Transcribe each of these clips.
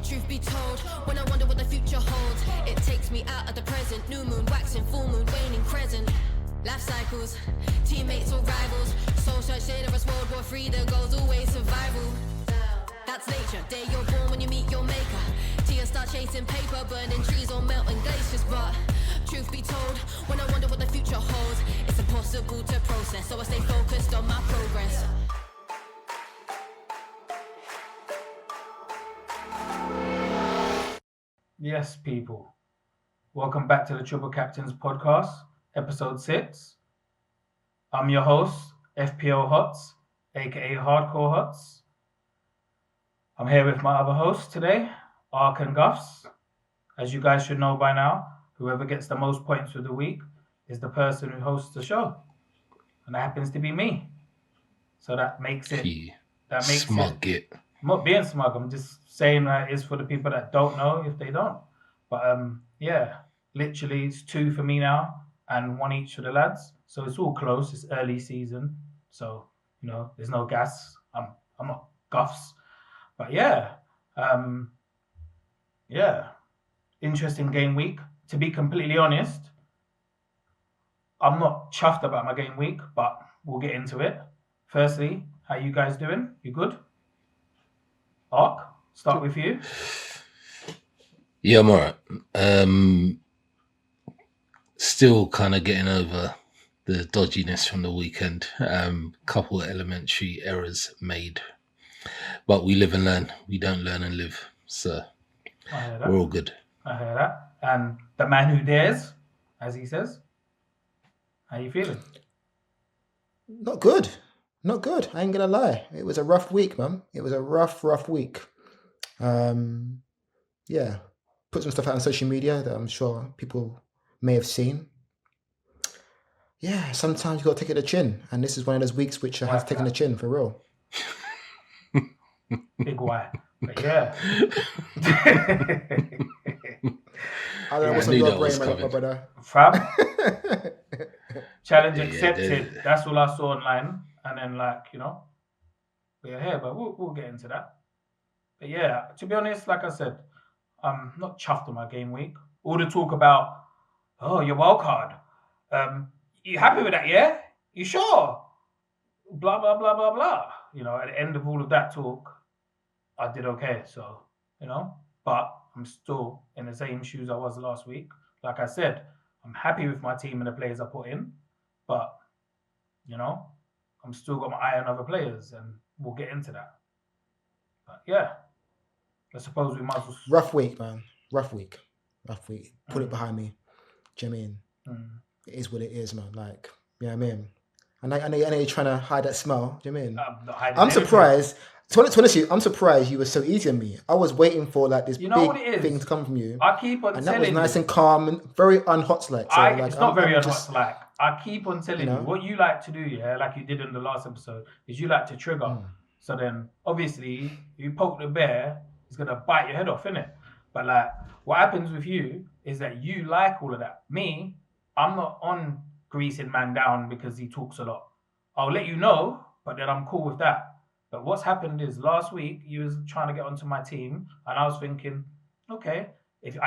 Truth be told, when I wonder what the future holds, it takes me out of the present. New moon waxing, full moon waning, crescent. Life cycles, teammates or rivals. Soul search later as World War III, the goal's always survival. That's nature, day you're born when you meet your maker. Tears start chasing paper, burning trees or melting glaciers. But truth be told, when I wonder what the future holds, it's impossible to process, so I stay focused on my progress. Yes, people. Welcome back to the Triple Captains podcast, episode 6. I'm your host, FPL Hots, aka Hardcore Hots. I'm here with my other hosts today, Arc and Guffs. As you guys should know by now, whoever gets the most points for the week is the person who hosts the show. And that happens to be me. So that makes it... Smug it. I'm not being smug. I'm just saying that it's for the people that don't know if they don't. But yeah, literally it's 2 for me now and 1 each for the lads. So it's all close. It's early season. So, you know, there's no gas. I'm not Guffs. But yeah, interesting game week. To be completely honest, I'm not chuffed about my game week, but we'll get into it. Firstly, how you guys doing? You good? Ark, start with you. Yeah, I'm alright. Still kind of getting over the dodginess from the weekend. Couple of elementary errors made. But we live and learn. We don't learn and live. So we're all good. I hear that. And the man who dares, as he says. How you feeling? Not good. Not good. I ain't gonna lie. It was a rough week, man. It was a rough week. Yeah. Put some stuff out on social media that I'm sure people may have seen. Yeah, sometimes you gotta take it to the chin. And this is one of those weeks which I have taken the chin for real. Big Y. But yeah. I don't know what's on your brain, my brother. Fab. Challenge accepted. That's all I saw online. And then, like, you know, we're here, but we'll get into that. But yeah, to be honest, like I said, I'm not chuffed on my game week. All the talk about, oh, your wild card. You happy with that, yeah? You sure? Blah, blah, blah, blah, blah. You know, at the end of all of that talk, I did okay. So, you know, but I'm still in the same shoes I was last week. Like I said, I'm happy with my team and the players I put in, but, you know, I'm still got my eye on other players, and we'll get into that. But yeah, I suppose we might as well... Rough week, man. Rough week. Put it behind me. Do you know what I mean? It is what it is, man. Like, you know what I mean? I know you're trying to hide that smile. Do you know what I mean? I'm surprised. To be honest with you, I'm surprised you were so easy on me. I was waiting for like this big thing to come from you. I keep on telling you. And that was nice and calm and very unhot-like. So it's not very unhot-like. I keep on telling you, what you like to do, yeah, like you did in the last episode, is you like to trigger. So then, obviously, you poke the bear, it's going to bite your head off, innit? But like, what happens with you is that you like all of that. Me, I'm not on greasing man down because he talks a lot. I'll let you know, but then I'm cool with that. But what's happened is last week you was trying to get onto my team, and I was thinking, okay, if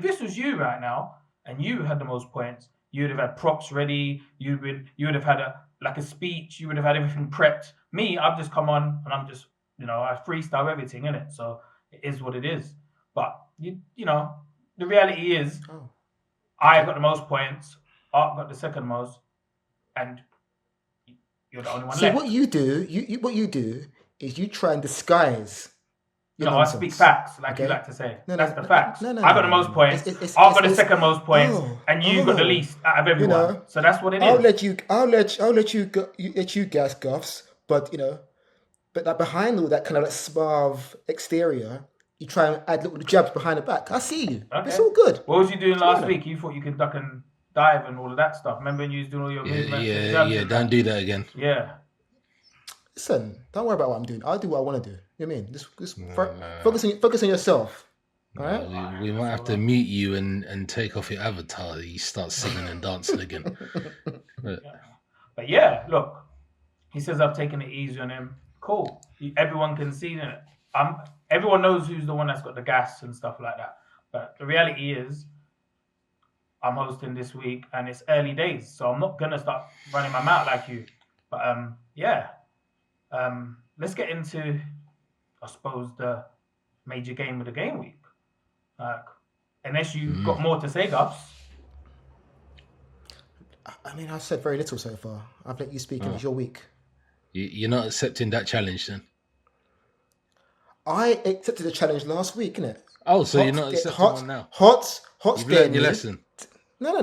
this was you right now and you had the most points, you would have had props ready. You would have had a speech. You would have had everything prepped. Me, I've just come on and I'm just, you know, I freestyle everything in it. So it is what it is. But you know, the reality is, I got the most points. Art got the second most, and you're the only one left. So what you do is you try and disguise. I speak facts, like you like to say. That's the facts. I got the most points. Art got the second most points, and you got the least out of everyone. You know, so that's what it is. I'll let you guess, Guffs. But you know, like behind all that kind of like suave exterior, you try and add little jabs behind the back. I see you. Okay. It's all good. What was you doing last week? You thought you could duck and dive and all of that stuff. Remember when you was doing all your movements? Yeah. Don't do that again. Yeah. Listen, don't worry about what I'm doing. I'll do what I want to do. You know what I mean? Just focus on yourself. All right? We might have to mute you and take off your avatar. You start singing and dancing again. But yeah, look, he says I've taken it easy on him. Cool. Everyone can see it. everyone knows who's the one that's got the gas and stuff like that. But the reality is, I'm hosting this week and it's early days, so I'm not gonna start running my mouth like you. But let's get into, I suppose, the major game of the game week. Unless you've got more to say, Guffs. I mean, I've said very little so far. I've let you speak, and it's your week. You're not accepting that challenge then? I accepted the challenge last week, innit? Oh, so you're not accepting one now? Hot You've learned your lesson. No.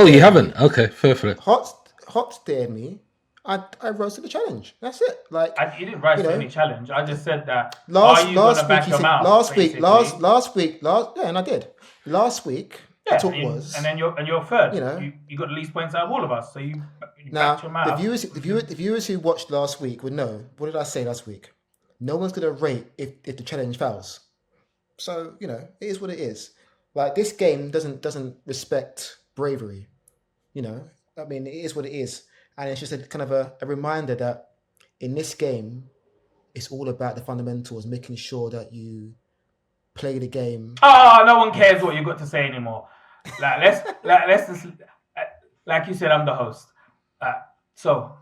You haven't? Okay, fair for it. Hot stared me. I roasted the challenge. That's it. Like you didn't roast any challenge. I just said that. Last week, and I did. Last week, and then you're third. You got the least points out of all of us. So you backed your mouth. The viewers who watched last week would know. What did I say last week? No one's gonna rate if the challenge fails. So it is what it is. Like this game doesn't respect bravery. I mean, it is what it is. And it's just a kind of a reminder that in this game, it's all about the fundamentals, making sure that you play the game. Oh, no one cares what you've got to say anymore. Let's just, like you said, I'm the host. So,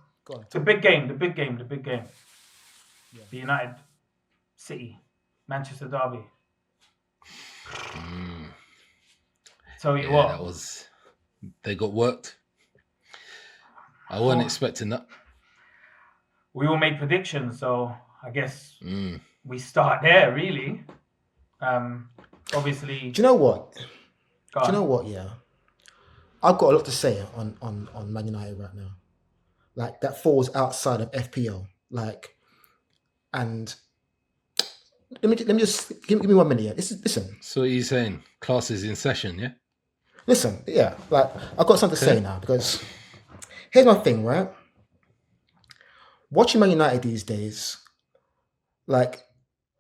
the big game. Yeah. The United City, Manchester derby. So they got worked. I wasn't expecting that. We all made predictions, so I guess we start there, really. Obviously. Do you know what? Yeah, I've got a lot to say on Man United right now. Like that falls outside of FPL. And let me just give me 1 minute. Yeah. Listen. So what are you saying? Class is in session, yeah? Listen, yeah. Like I've got something to say now because. Here's my thing, right? Watching Man United these days, like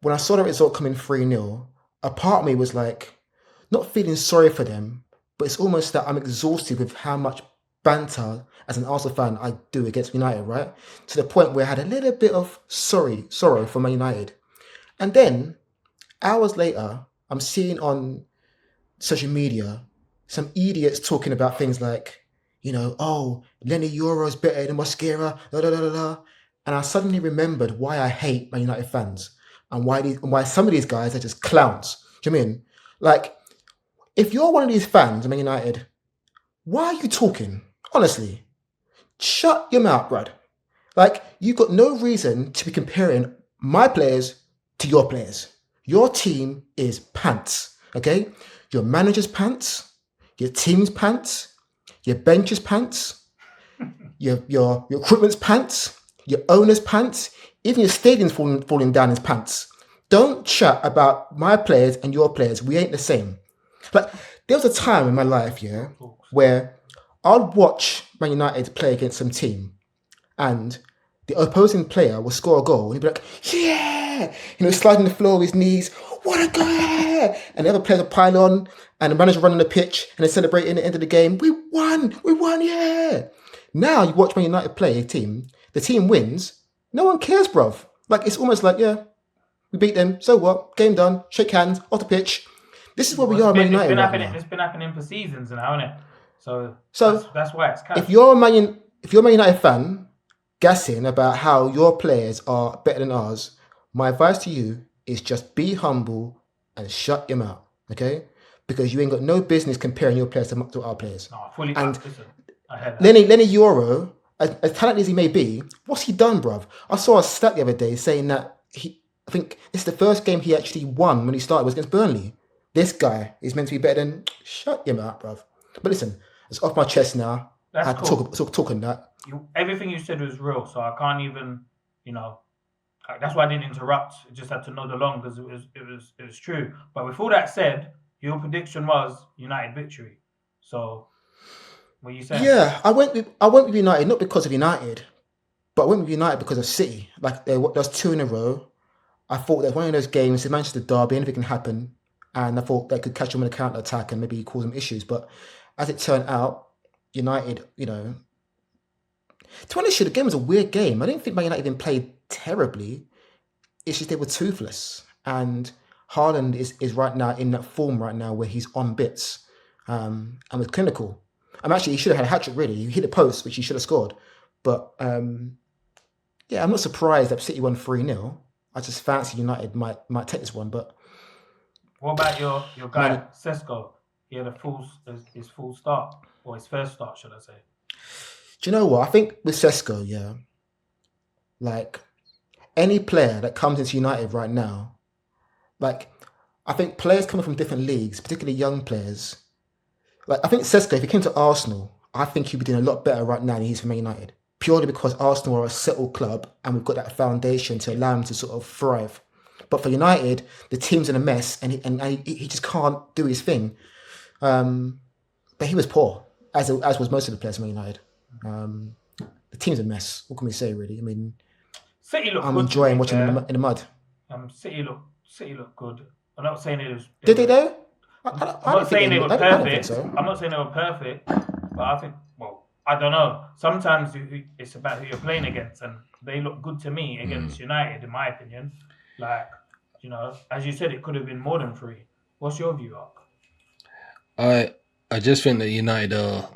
when I saw the result coming 3-0, a part of me was like, not feeling sorry for them, but it's almost that I'm exhausted with how much banter as an Arsenal fan I do against United, right? To the point where I had a little bit of sorrow for Man United. And then, hours later, I'm seeing on social media some idiots talking about things like, Lenny Euro's better than Mosquera, and I suddenly remembered why I hate Man United fans and why some of these guys are just clowns. Do you know what I mean? Like, if you're one of these fans of Man United, why are you talking? Honestly, shut your mouth, Brad. Like, you've got no reason to be comparing my players to your players. Your team is pants, okay? Your manager's pants, your team's pants, your bench's pants, your equipment's pants, your owner's pants, even your stadium's falling down his pants. Don't chat about my players and your players. We ain't the same. Like, there was a time in my life, where I'd watch Man United play against some team and the opposing player will score a goal and he'd be like, yeah! Sliding the floor with his knees, what a goal! And the other players will pile on and the manager running the pitch and they're celebrating at the end of the game. We won, yeah! Now you watch Man United play a team, the team wins, no one cares, bruv. Like, it's almost like, yeah, we beat them, so what? Game done, shake hands, off the pitch. This is where we are, Man United right now. It's been happening for seasons now, isn't it? So that's why it's kind of... If you're a Man United fan, gassing about how your players are better than ours, my advice to you is just be humble and shut your mouth, okay? Because you ain't got no business comparing your players to our players. No, fully. And I heard that. Lenny Euro, as talented as he may be, what's he done, bruv? I saw a stat the other day saying that I think this is the first game he actually won when he started was against Burnley. This guy is meant to be better than... Shut your mouth, bruv. But listen, it's off my chest now. That's I had cool. to talk on that. Everything you said was real, so I can't even, that's why I didn't interrupt. I just had to nod along because it was true. But with all that said, your prediction was United victory. So, what are you saying? Yeah, I went with United not because of United, but I went with United because of City. Like there was 2 in a row. I thought that one of those games, the Manchester derby, anything can happen, and I thought they could catch them in a counter attack and maybe cause them issues. But as it turned out, United, to be honest, the game was a weird game. I didn't think Man United even played terribly. it's just they were toothless. And Haaland is right now in that form right now where he's on bits and was clinical. Actually, he should have had a hat-trick, really. He hit the post, which he should have scored. But, yeah, I'm not surprised that City won 3-0. I just fancy United might take this one. But what about your guy, Sesko? He had his full start, or his first start, should I say. Do you know what? I think with Sesko, yeah, like any player that comes into United right now, like I think players coming from different leagues, particularly young players, like I think Sesko, if he came to Arsenal, I think he'd be doing a lot better right now than he's for Man United. Purely because Arsenal are a settled club and we've got that foundation to allow him to sort of thrive. But for United, the team's in a mess and he just can't do his thing. But he was poor, as was most of the players for Man United. The team's a mess. What can we say, really? I mean, City look I'm good, enjoying watching them in the mud. City look good. I'm not saying it was. Did they though? I'm not saying they were perfect. I'm not saying they were perfect, but I think, well, I don't know. Sometimes it's about who you're playing against, and they look good to me against United, in my opinion. Like, you know, as you said, it could have been more than 3. What's your view, Ark? I just think that United are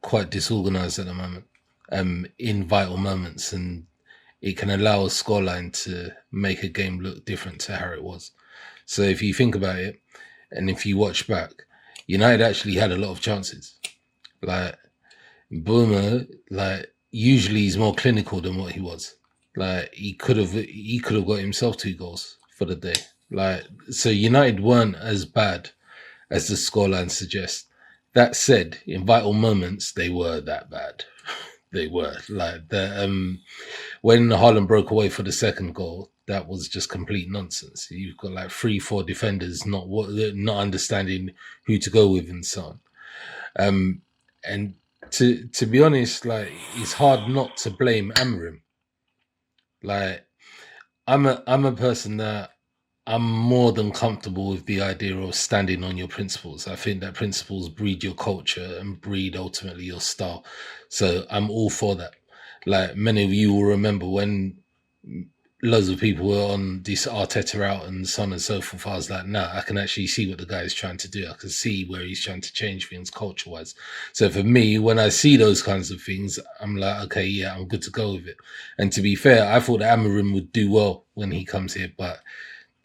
quite disorganised at the moment, in vital moments, and it can allow a scoreline to make a game look different to how it was. So if you think about it, and if you watch back, United actually had a lot of chances. Like Boomer, like usually he's more clinical than what he was. Like he could have got himself 2 goals for the day. Like so, United weren't as bad as the scoreline suggests. That said, in vital moments, they were that bad. They were like the when Haaland broke away for the second goal, that was just complete nonsense. You've got like 3-4 defenders not understanding who to go with and so on. And to be honest, like it's hard not to blame Amorim. Like I'm a person that I'm more than comfortable with the idea of standing on your principles. I think that principles breed your culture and breed ultimately your style. So I'm all for that. Like many of you will remember when loads of people were on this Arteta out and so on and so forth. I was like, nah, I can actually see what the guy is trying to do. I can see where he's trying to change things culture-wise. So for me, when I see those kinds of things, I'm like, okay, yeah, I'm good to go with it. And to be fair, I thought that Amorim would do well when he comes here, but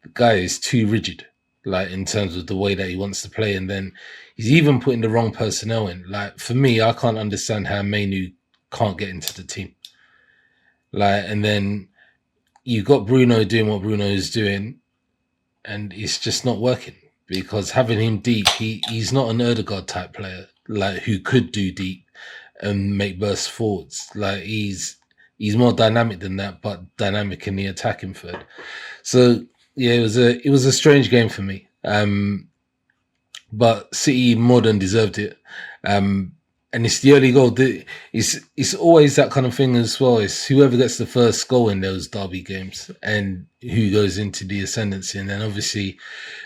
the guy is too rigid, like in terms of the way that he wants to play. And then he's even putting the wrong personnel in. Like for me, I can't understand how Mainu can't get into the team. Like, and then you got Bruno doing what Bruno is doing, and it's just not working because having him deep, he's not an Ødegaard type player, like who could do deep and make bursts forwards. Like he's more dynamic than that, but dynamic in the attacking third. So yeah, it was a strange game for me. But City more than deserved it. And it's the early goal. It's always that kind of thing as well. It's whoever gets the first goal in those derby games and who goes into the ascendancy. And then obviously,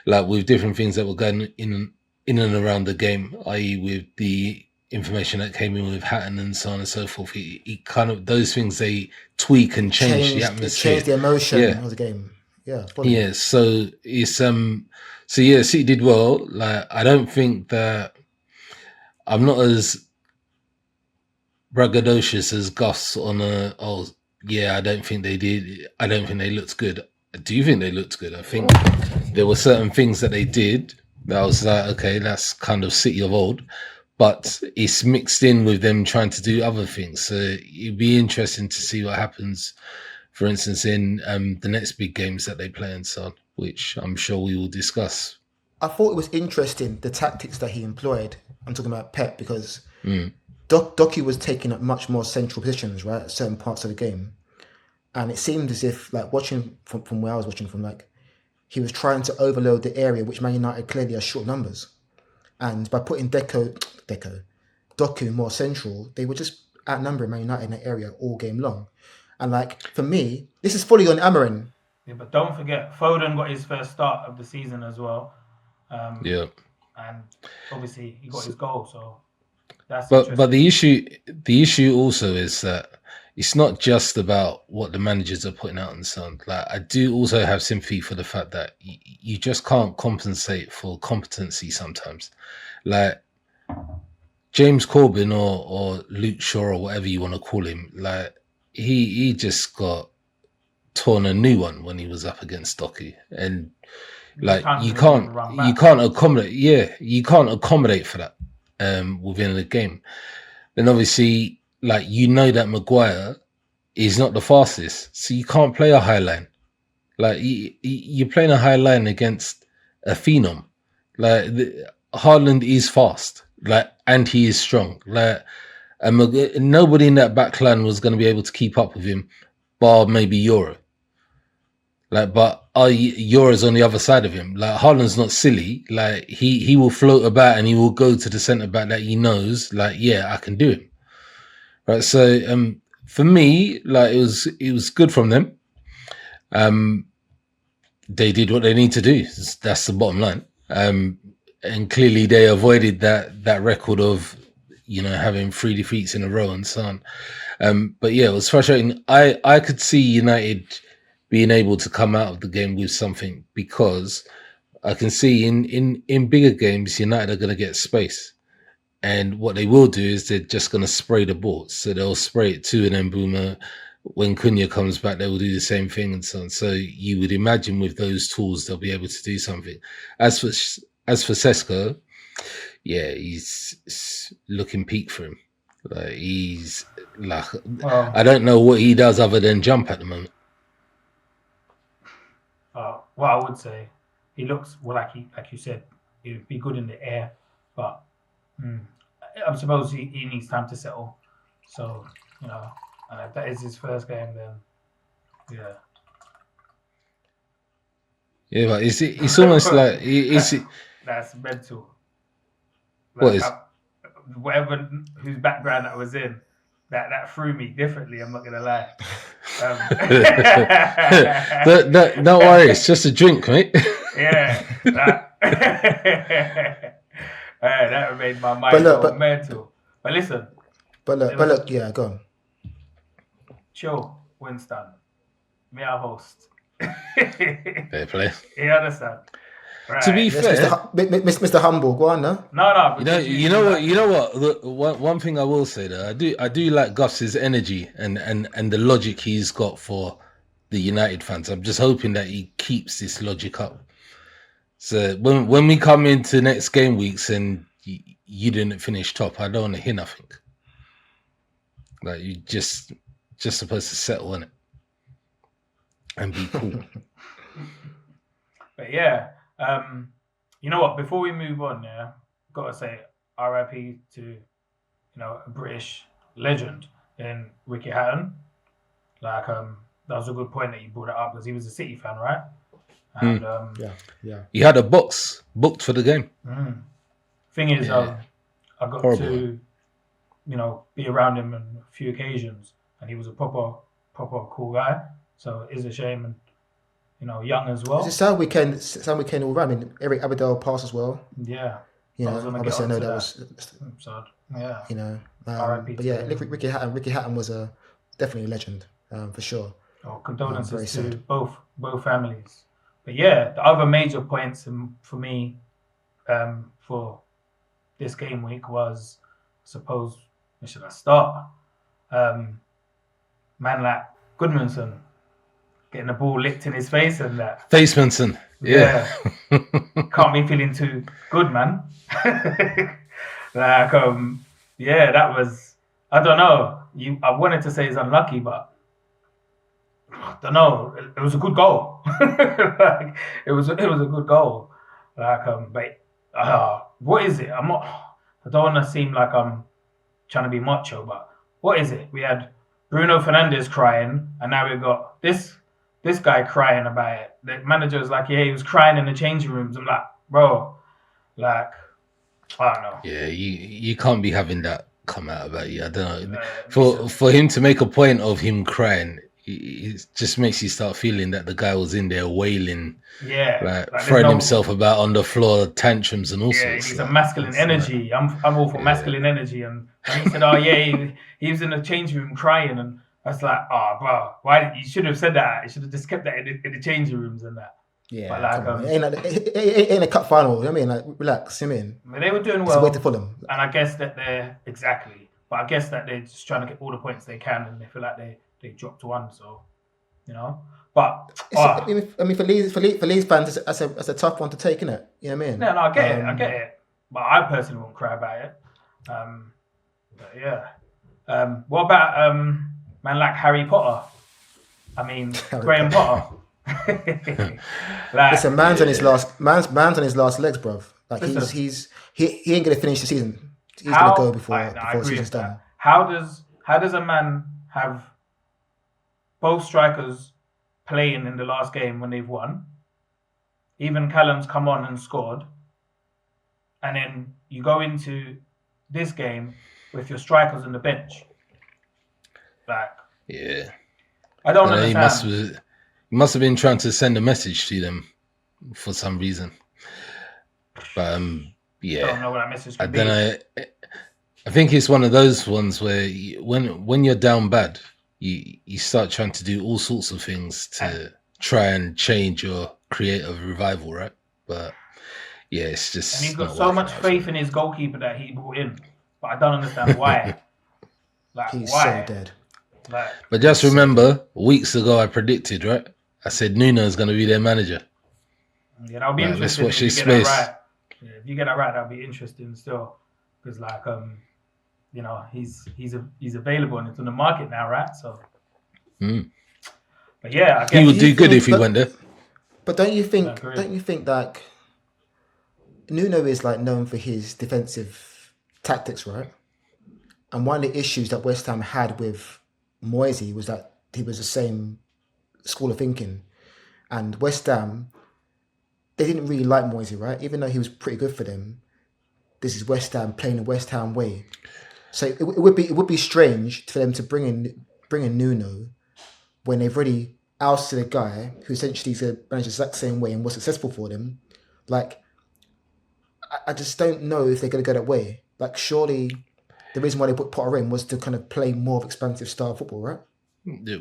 like with different things that were going in and around the game, i.e. with the information that came in with Hatton and so on and so forth, it kind of, those things, they tweak and change the atmosphere. Change the emotion of the game. Yeah. Yeah. So it's, so yeah, City did well. Like, I don't think that, I'm not as braggadocious as Guffs on I don't think they did. I don't think they looked good. I do think they looked good. I think there were certain things that they did that I was like, okay, that's kind of City of old, but it's mixed in with them trying to do other things. So it'd be interesting to see what happens, for instance, in the next big games that they play and so on, which I'm sure we will discuss. I thought it was interesting, the tactics that he employed. I'm talking about Pep because Doku was taking up much more central positions, right, at certain parts of the game. And it seemed as if, like, watching from where I was watching from, like, he was trying to overload the area, which Man United clearly are short numbers. And by putting Doku more central, they were just outnumbering Man United in that area all game long. And, like, for me, this is fully on Amorim. Yeah, but don't forget, Foden got his first start of the season as well. And obviously he got his goal, so that's. But the issue also is that it's not just about what the managers are putting out and so on. Like, I do also have sympathy for the fact that you just can't compensate for competency sometimes. Like James Corbyn or Luke Shaw or whatever you want to call him, like he just got torn a new one when he was up against Stocky, and like you can't accommodate. Yeah, you can't accommodate for that within the game. Then obviously, like, you know that Maguire is not the fastest, so you can't play a high line. Like you're playing a high line against a phenom. Like Haaland is fast, like, and he is strong. Like, and nobody in that back line was going to be able to keep up with him, bar maybe Euro. Like, but Euro's on the other side of him. Like, Haaland's not silly. Like, he will float about and he will go to the centre back that he knows. Like, yeah, I can do him. Right. So, for me, like, it was good from them. They did what they need to do. That's the bottom line. And clearly they avoided that record of, you know, having 3 defeats in a row and so on. But yeah, it was frustrating. I could see United being able to come out of the game with something, because I can see in bigger games, United are going to get space. And what they will do is they're just going to spray the ball. So they'll spray it to an Mbeumo. When Cunha comes back, they will do the same thing and so on. So you would imagine with those tools, they'll be able to do something. As for Sesko, yeah, he's looking peak for him. Like, he's like, I don't know what he does other than jump at the moment. Well, I would say he looks like you said, he'd be good in the air, but I suppose he needs time to settle. So, you know, if that is his first game, then yeah. Yeah, but it's almost like that's mental. Like, what is? Whatever whose background that was in, that threw me differently. I'm not gonna lie. Don't worry, it's just a drink, mate. Yeah, that made my mind go mental. But listen. But look, yeah, go on. Chill, Winston. Me our host. Fair play. You understand? Right. To be fair, Mr. Humble, go on, no? No. You know what? Look, one thing I will say though, I do like Guffs' energy and the logic he's got for the United fans. I'm just hoping that he keeps this logic up. So when we come into next game weeks and you didn't finish top, I don't want to hear nothing. Like, you just supposed to settle in it and be cool. But yeah. You know what? Before we move on, yeah, gotta say RIP to, you know, a British legend in Ricky Hatton. Like, that was a good point that you brought it up, because he was a City fan, right? And yeah. He had a box booked for the game. Thing is, I got to, you know, be around him on a few occasions, and he was a proper cool guy. So it is a shame, and, you know, young as well. It's a sad weekend all around. I mean, Eric Abidal passed as well. Yeah. You know, obviously I know that was sad. Yeah. You know, but yeah, Ricky Hatton was definitely a legend, for sure. Oh, condolences to both families. But yeah, the other major points for me, for this game week was, I suppose, where should I start? Man like Goodmanson getting the ball licked in his face and that. Facemanson. Yeah. Can't be feeling too good, man. Like, that was, I don't know. I wanted to say it's unlucky, but I don't know. It was a good goal. Like, it was a good goal. Like, but what is it? I don't want to seem like I'm trying to be macho, but what is it? We had Bruno Fernandes crying, and now we've got this guy crying about it. The manager was like, yeah, he was crying in the changing rooms. I'm like, bro, like, I don't know. Yeah, you can't be having that come out about you. I don't know. For him to make a point of him crying, it just makes you start feeling that the guy was in there wailing, like throwing himself about on the floor, tantrums and all sorts. Yeah, he's a masculine energy. I'm all for masculine energy, and he said, oh yeah, he was in the change room crying, and That's like, oh, bro, why you should have said that? You should have just kept that in the changing rooms and that. Yeah, but like, come on. It ain't a cup final. I mean, like, relax. I mean, they were doing well. It's a way to Fulham. And I guess that they're but I guess that they're just trying to get all the points they can, and they feel like they dropped one. So, you know, but I mean, for Leeds fans, that's a tough one to take, isn't it? You know what I mean? No, I get it. But I personally won't cry about it. But yeah. What about man like Harry Potter? I mean, Graham Potter. Listen, man's on his last legs, bruv. Like he ain't gonna finish the season. He's gonna go before the season's done. How does a man have both strikers playing in the last game when they've won? Even Callum's come on and scored, and then you go into this game with your strikers on the bench. Like, yeah, I don't understand. He must have been trying to send a message to them for some reason. But yeah, I don't know what that message could be. I think it's one of those ones where when you're down bad, you start trying to do all sorts of things to try and change or create a revival, right? But yeah, it's just. And he's got so much faith in his goalkeeper that he brought in, but I don't understand why. Like, he's why? so dead. Like, but just remember, weeks ago I predicted, right? I said Nuno is going to be their manager. Yeah, that'll be interesting. Let's watch this space. Right. Yeah, if you get that right, that'll be interesting still, because like you know, he's available and it's on the market now, right? So, but yeah, I guess he would do good if he went there. But don't you think that Nuno is like known for his defensive tactics, right? And one of the issues that West Ham had with Moisey was that he was the same school of thinking, and West Ham, they didn't really like Moisey, right? Even though he was pretty good for them, this is West Ham playing the West Ham way. So it would be strange for them to bring in Nuno when they've already ousted a guy who essentially is managed the exact same way and was successful for them. Like, I just don't know if they're going to go that way. Like, surely the reason why they put Potter in was to kind of play more of expansive style football, right?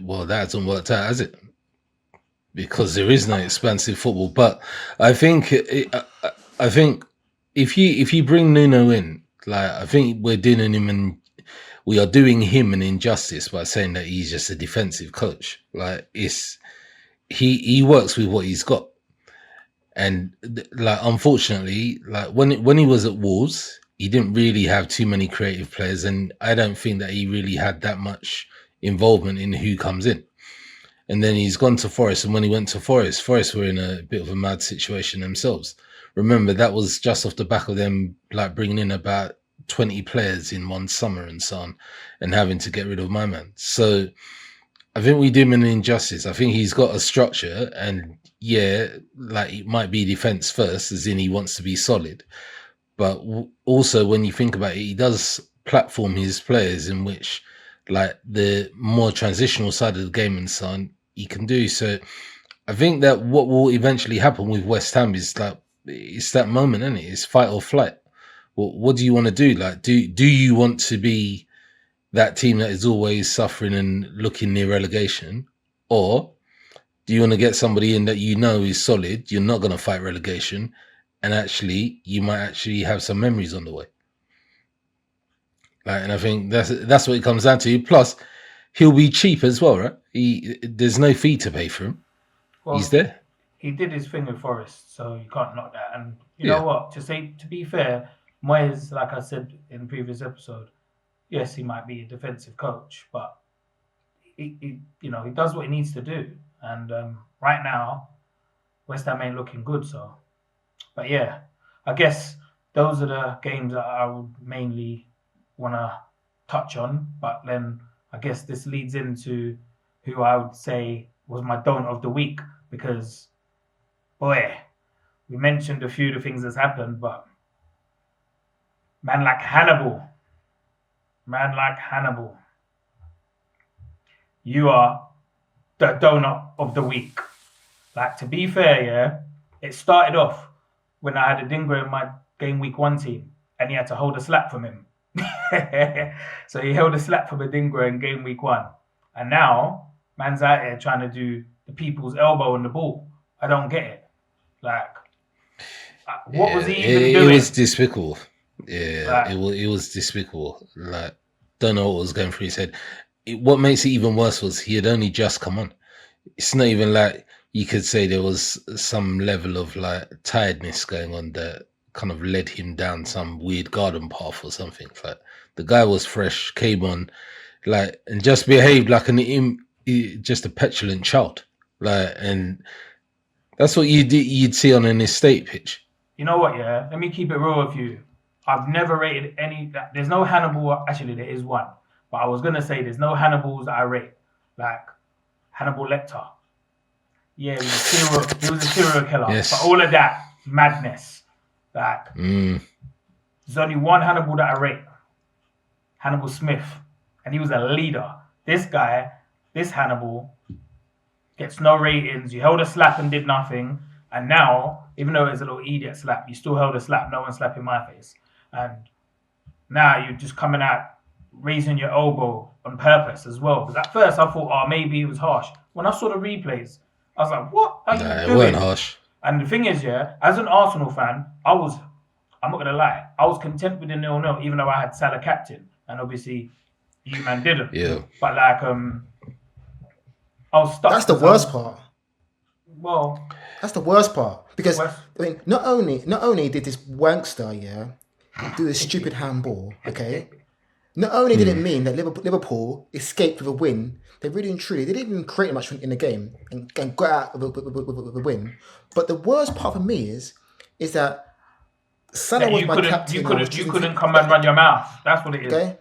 Well, that hasn't worked out, has it? Because there is no expansive football. But I think if you bring Nuno in, like, I think we are doing him an injustice by saying that he's just a defensive coach. Like, he works with what he's got, and like, unfortunately, like when he was at Wolves, he didn't really have too many creative players, and I don't think that he really had that much involvement in who comes in. And then he's gone to Forest, and when he went to Forest were in a bit of a mad situation themselves. Remember, that was just off the back of them like bringing in about 20 players in one summer and so on, and having to get rid of my man. So I think we do him an injustice. I think he's got a structure, and yeah, like, it might be defense first, as in he wants to be solid. But also, when you think about it, he does platform his players in which, like, the more transitional side of the game and so on, he can do. So I think that what will eventually happen with West Ham is like, it's that moment, isn't it? It's fight or flight. Well, what do you want to do? Like, do you want to be that team that is always suffering and looking near relegation? Or do you want to get somebody in that you know is solid, you're not going to fight relegation, and actually you might actually have some memories on the way? Like, and I think that's what it comes down to. Plus, he'll be cheap as well, right? There's no fee to pay for him. Well, he's there. He did his thing with Forest, so you can't knock that. And you know what? To be fair, Moyes, like I said in the previous episode, yes, he might be a defensive coach, but he does what he needs to do. And right now, West Ham ain't looking good. So, but yeah, I guess those are the games that I would mainly want to touch on. But then I guess this leads into who I would say was my don't of the week, because boy, we mentioned a few of the things that's happened, but man like Hannibal, you are the donut of the week. Like, to be fair, yeah, it started off when I had a dingo in my Gameweek 1 team, and he had to hold a slap from him. So he held a slap from a dingo in Gameweek 1, And now, man's out here trying to do the people's elbow on the ball. I don't get it. Like, what was he even doing? It was despicable. Yeah, like, it was despicable. Like, don't know what was going through his head. What makes it even worse was he had only just come on. It's not even like you could say there was some level of like tiredness going on that kind of led him down some weird garden path or something. Like, the guy was fresh, came on, like, and just behaved like just a petulant child. Like, and that's what you'd see on an estate pitch. You know what? Yeah, let me keep it real with you. I've never rated any. There's no Hannibal. Actually, there is one, but I was gonna say there's no Hannibals that I rate. Like Hannibal Lecter. Yeah, he was a serial killer. Yes. But all of that madness. Like, there's only one Hannibal that I rate. Hannibal Smith, and he was a leader. This guy, this Hannibal, gets no ratings. You held a slap and did nothing, and now, even though it's a little idiot slap, you still held a slap. No one slapped in my face. And now you're just coming out, raising your elbow on purpose as well. Because at first I thought, oh, maybe it was harsh. When I saw the replays, I was like, what are you doing? It weren't harsh. And the thing is, yeah, as an Arsenal fan, I'm not going to lie, I was content with the 0-0, even though I had Salah captain. And obviously, you man didn't. Yeah. But like, I was stuck. That's the worst part. Well, that's the worst part. Because, I mean, not only did this wankster, do this stupid handball, okay? Not only did it mean that Liverpool escaped with a win, they really and truly, they didn't even create much in the game and got out with a win. But the worst part for me is that Salah was my captain. You couldn't come and run your mouth. That's what it is. Okay?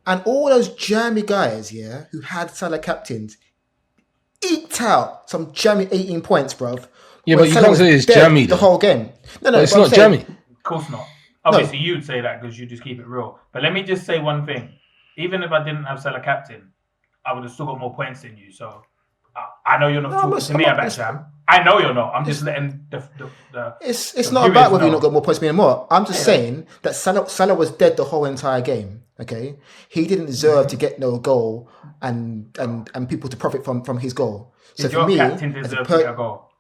And all those jammy guys, who had Salah captains, eked out some jammy 18 points, bruv. Yeah, but you can't say it's jammy the whole game. No, it's not jammy. Of course not. Obviously, you'd say that because you just keep it real. But let me just say one thing. Even if I didn't have Salah captain, I would have still got more points than you. So I know you're not talking to me about Sham. I know you're not. I'm just letting the It's not about whether you not got more points than me or more. I'm just saying that Salah was dead the whole entire game. Okay, he didn't deserve to get no goal and people to profit from his goal. So Did for your me, captain deserve to get a goal?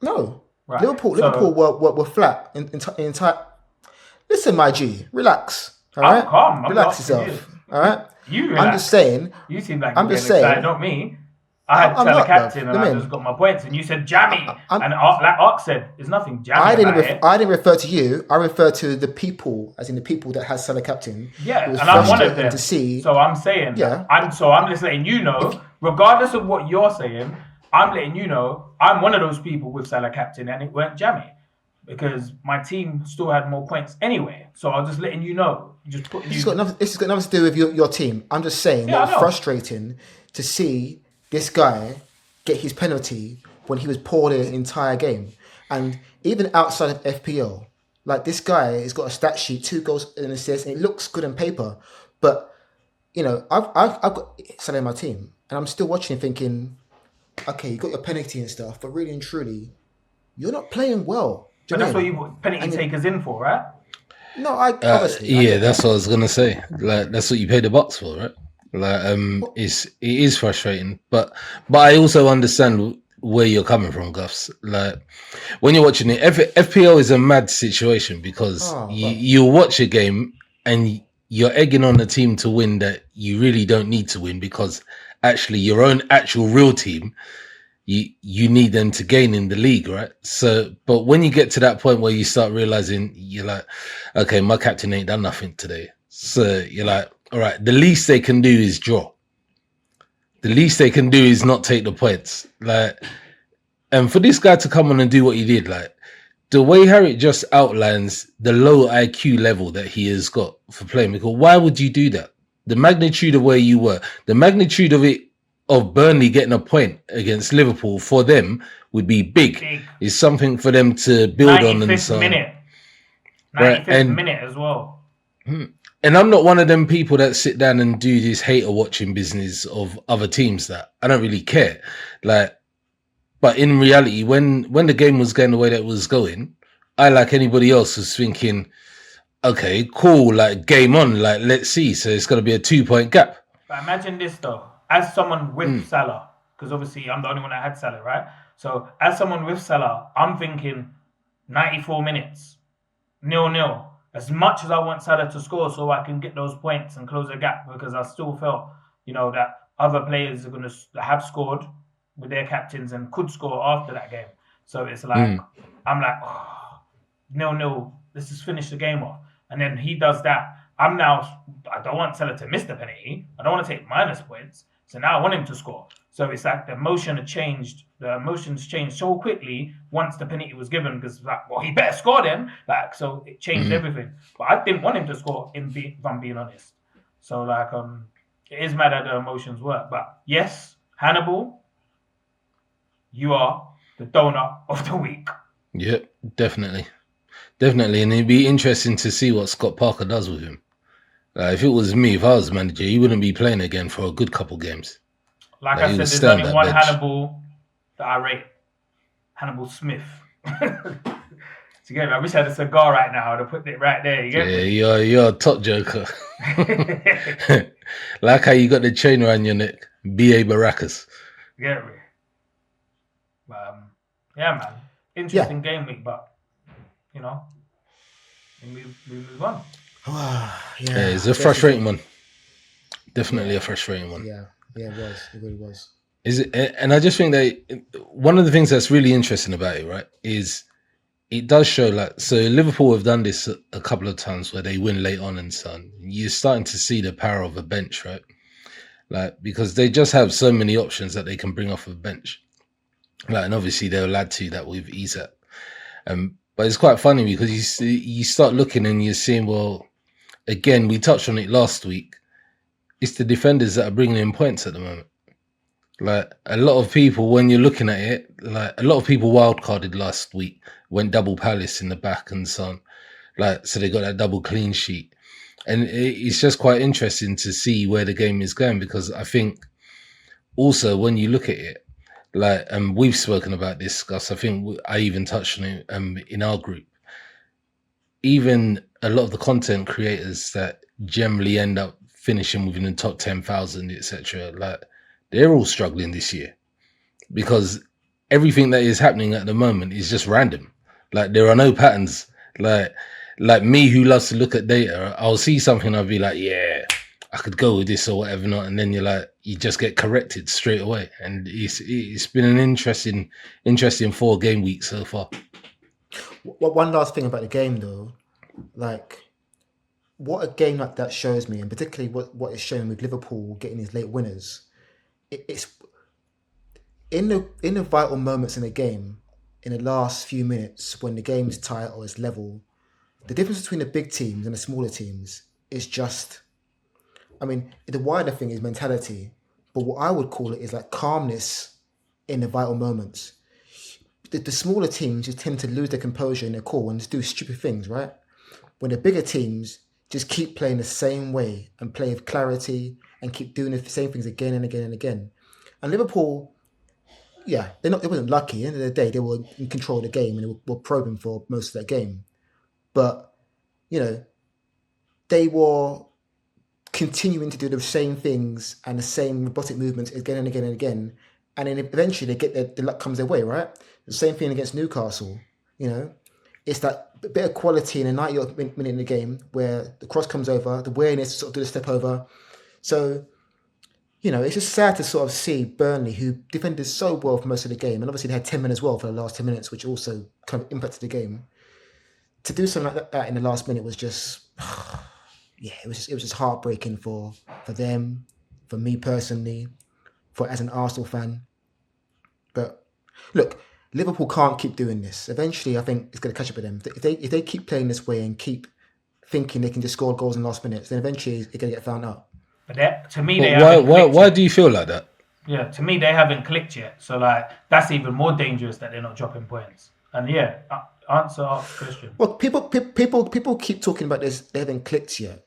No, right. Liverpool were flat in entire. Listen, my G, relax. All right, I'm calm. Relax yourself. All right. You relax. I'm just saying. You seem like I'm just saying. Excited, not me. I had Salah captain and I just got my points, and you said jammy, and like Arc said, there's nothing jammy. I didn't refer to you. I refer to the people, as in the people that has Salah captain. Yeah, and I'm one of them. To see. So I'm saying, I'm just letting you know, regardless of what you're saying, I'm letting you know I'm one of those people with Salah captain, and it weren't jammy because my team still had more points anyway. So I'm just letting you know. This has got nothing to do with your team. I'm just saying it was frustrating to see this guy get his penalty when he was poor the entire game. And even outside of FPL, like, this guy has got a stat sheet, 2 goals and an assist, and it looks good on paper. But, I've got Salah in my team, and I'm still watching and thinking, okay, you got your penalty and stuff, but really and truly, you're not playing well. But that's what you put penalty takers in for, right? No, obviously. That's what I was gonna say. Like, that's what you pay the bucks for, right? Like, it is frustrating, but I also understand where you're coming from, Guffs. Like, when you're watching it, FPL is a mad situation because you watch a game and you're egging on a team to win that you really don't need to win, because actually your own actual real team, you need them to gain in the league, right? So, but when you get to that point where you start realizing, you're like, okay, my captain ain't done nothing today. So you're like, all right, the least they can do is draw. The least they can do is not take the points. Like, and for this guy to come on and do what he did, like, the way Harriet just outlines the low IQ level that he has got for playing, because why would you do that? The magnitude of where you were, the magnitude of it, of Burnley getting a point against Liverpool for them would be big. It's something for them to build on. And so 95th minute as well. And I'm not one of them people that sit down and do this hater watching business of other teams. That I don't really care. Like, but in reality, when the game was going the way that it was going, I, like anybody else, was thinking, okay, cool, like, game on, like, let's see. So it's going to be a 2-point gap. But imagine this though. as someone with Salah, because obviously I'm the only one that had Salah, right? So as someone with Salah, I'm thinking 94 minutes, 0-0. As much as I want Salah to score so I can get those points and close the gap, because I still felt, that other players are going to have scored with their captains and could score after that game. So it's like, I'm like, 0-0, let's just finish the game off. And then he does that. I don't want Salah to miss the penalty. I don't want to take minus points. So now I want him to score. So it's like the emotions changed so quickly once the penalty was given, because he better score then. So it changed everything. But I didn't want him to score, if I'm being honest. So it is mad how the emotions work. But yes, Hannibal, you are the donut of the week. Yep, definitely. Definitely. And it'd be interesting to see what Scott Parker does with him. If it was me, if I was manager, he wouldn't be playing again for a good couple games. Like I said, there's only one bench. Hannibal that I rate. Hannibal Smith. So you get me? I wish I had a cigar right now. I'd have put it right there. You get me? You're a top joker. Like how you got the chain around your neck. B.A. Baracus. You get me? Yeah, man. Interesting game week, but, we move on. It's a frustrating one. Definitely a frustrating one. Yeah, it was. It really was. And I just think that one of the things that's really interesting about it, right, is it does show so Liverpool have done this a couple of times where they win late on and so on. You're starting to see the power of a bench, right? Because they just have so many options that they can bring off a bench. And obviously they'll add to that with Isak. But it's quite funny because you start looking and you're seeing, well, again, we touched on it last week. It's the defenders that are bringing in points at the moment. A lot of people, when you're looking at it, a lot of people wildcarded last week, went double Palace in the back and so on. So they got that double clean sheet. And it's just quite interesting to see where the game is going, because I think also when you look at it, and we've spoken about this, Gus, I think I even touched on it in our group. Even a lot of the content creators that generally end up finishing within the top 10,000, etc., they're all struggling this year because everything that is happening at the moment is just random. There are no patterns. Like me, who loves to look at data, I'll see something, I'll be like, yeah, I could go with this or whatever not, and then you just get corrected straight away. And it's been an interesting 4 game week so far. One last thing about the game though, what a game like that shows me, and particularly what it's showing with Liverpool getting these late winners. It's in the vital moments in the game, in the last few minutes when the game is tight or it's level. The difference between the big teams and the smaller teams is just, the wider thing is mentality, but what I would call it is calmness in the vital moments. The smaller teams just tend to lose their composure and their cool and just do stupid things, right? When the bigger teams just keep playing the same way and play with clarity and keep doing the same things again and again and again. And Liverpool, they wasn't lucky. At the end of the day, they were in control of the game and they were probing for most of that game. But, they were continuing to do the same things and the same robotic movements again and again and again. And then eventually they get the luck comes their way, right? The same thing against Newcastle, It's that bit of quality in the 90th minute in the game where the cross comes over, the awareness to sort of do the step over. So, it's just sad to sort of see Burnley, who defended so well for most of the game, and obviously they had 10 men as well for the last 10 minutes, which also kind of impacted the game. To do something like that in the last minute was just, it was just heartbreaking for them, for me personally, as an Arsenal fan. But look, Liverpool can't keep doing this. Eventually, I think it's going to catch up with them. If they keep playing this way and keep thinking they can just score goals in the last minutes, then eventually it's going to get found out. But to me, why do you feel like that? Yeah, to me, they haven't clicked yet. So that's even more dangerous that they're not dropping points. And answer our question. Well, people keep talking about this. They haven't clicked yet,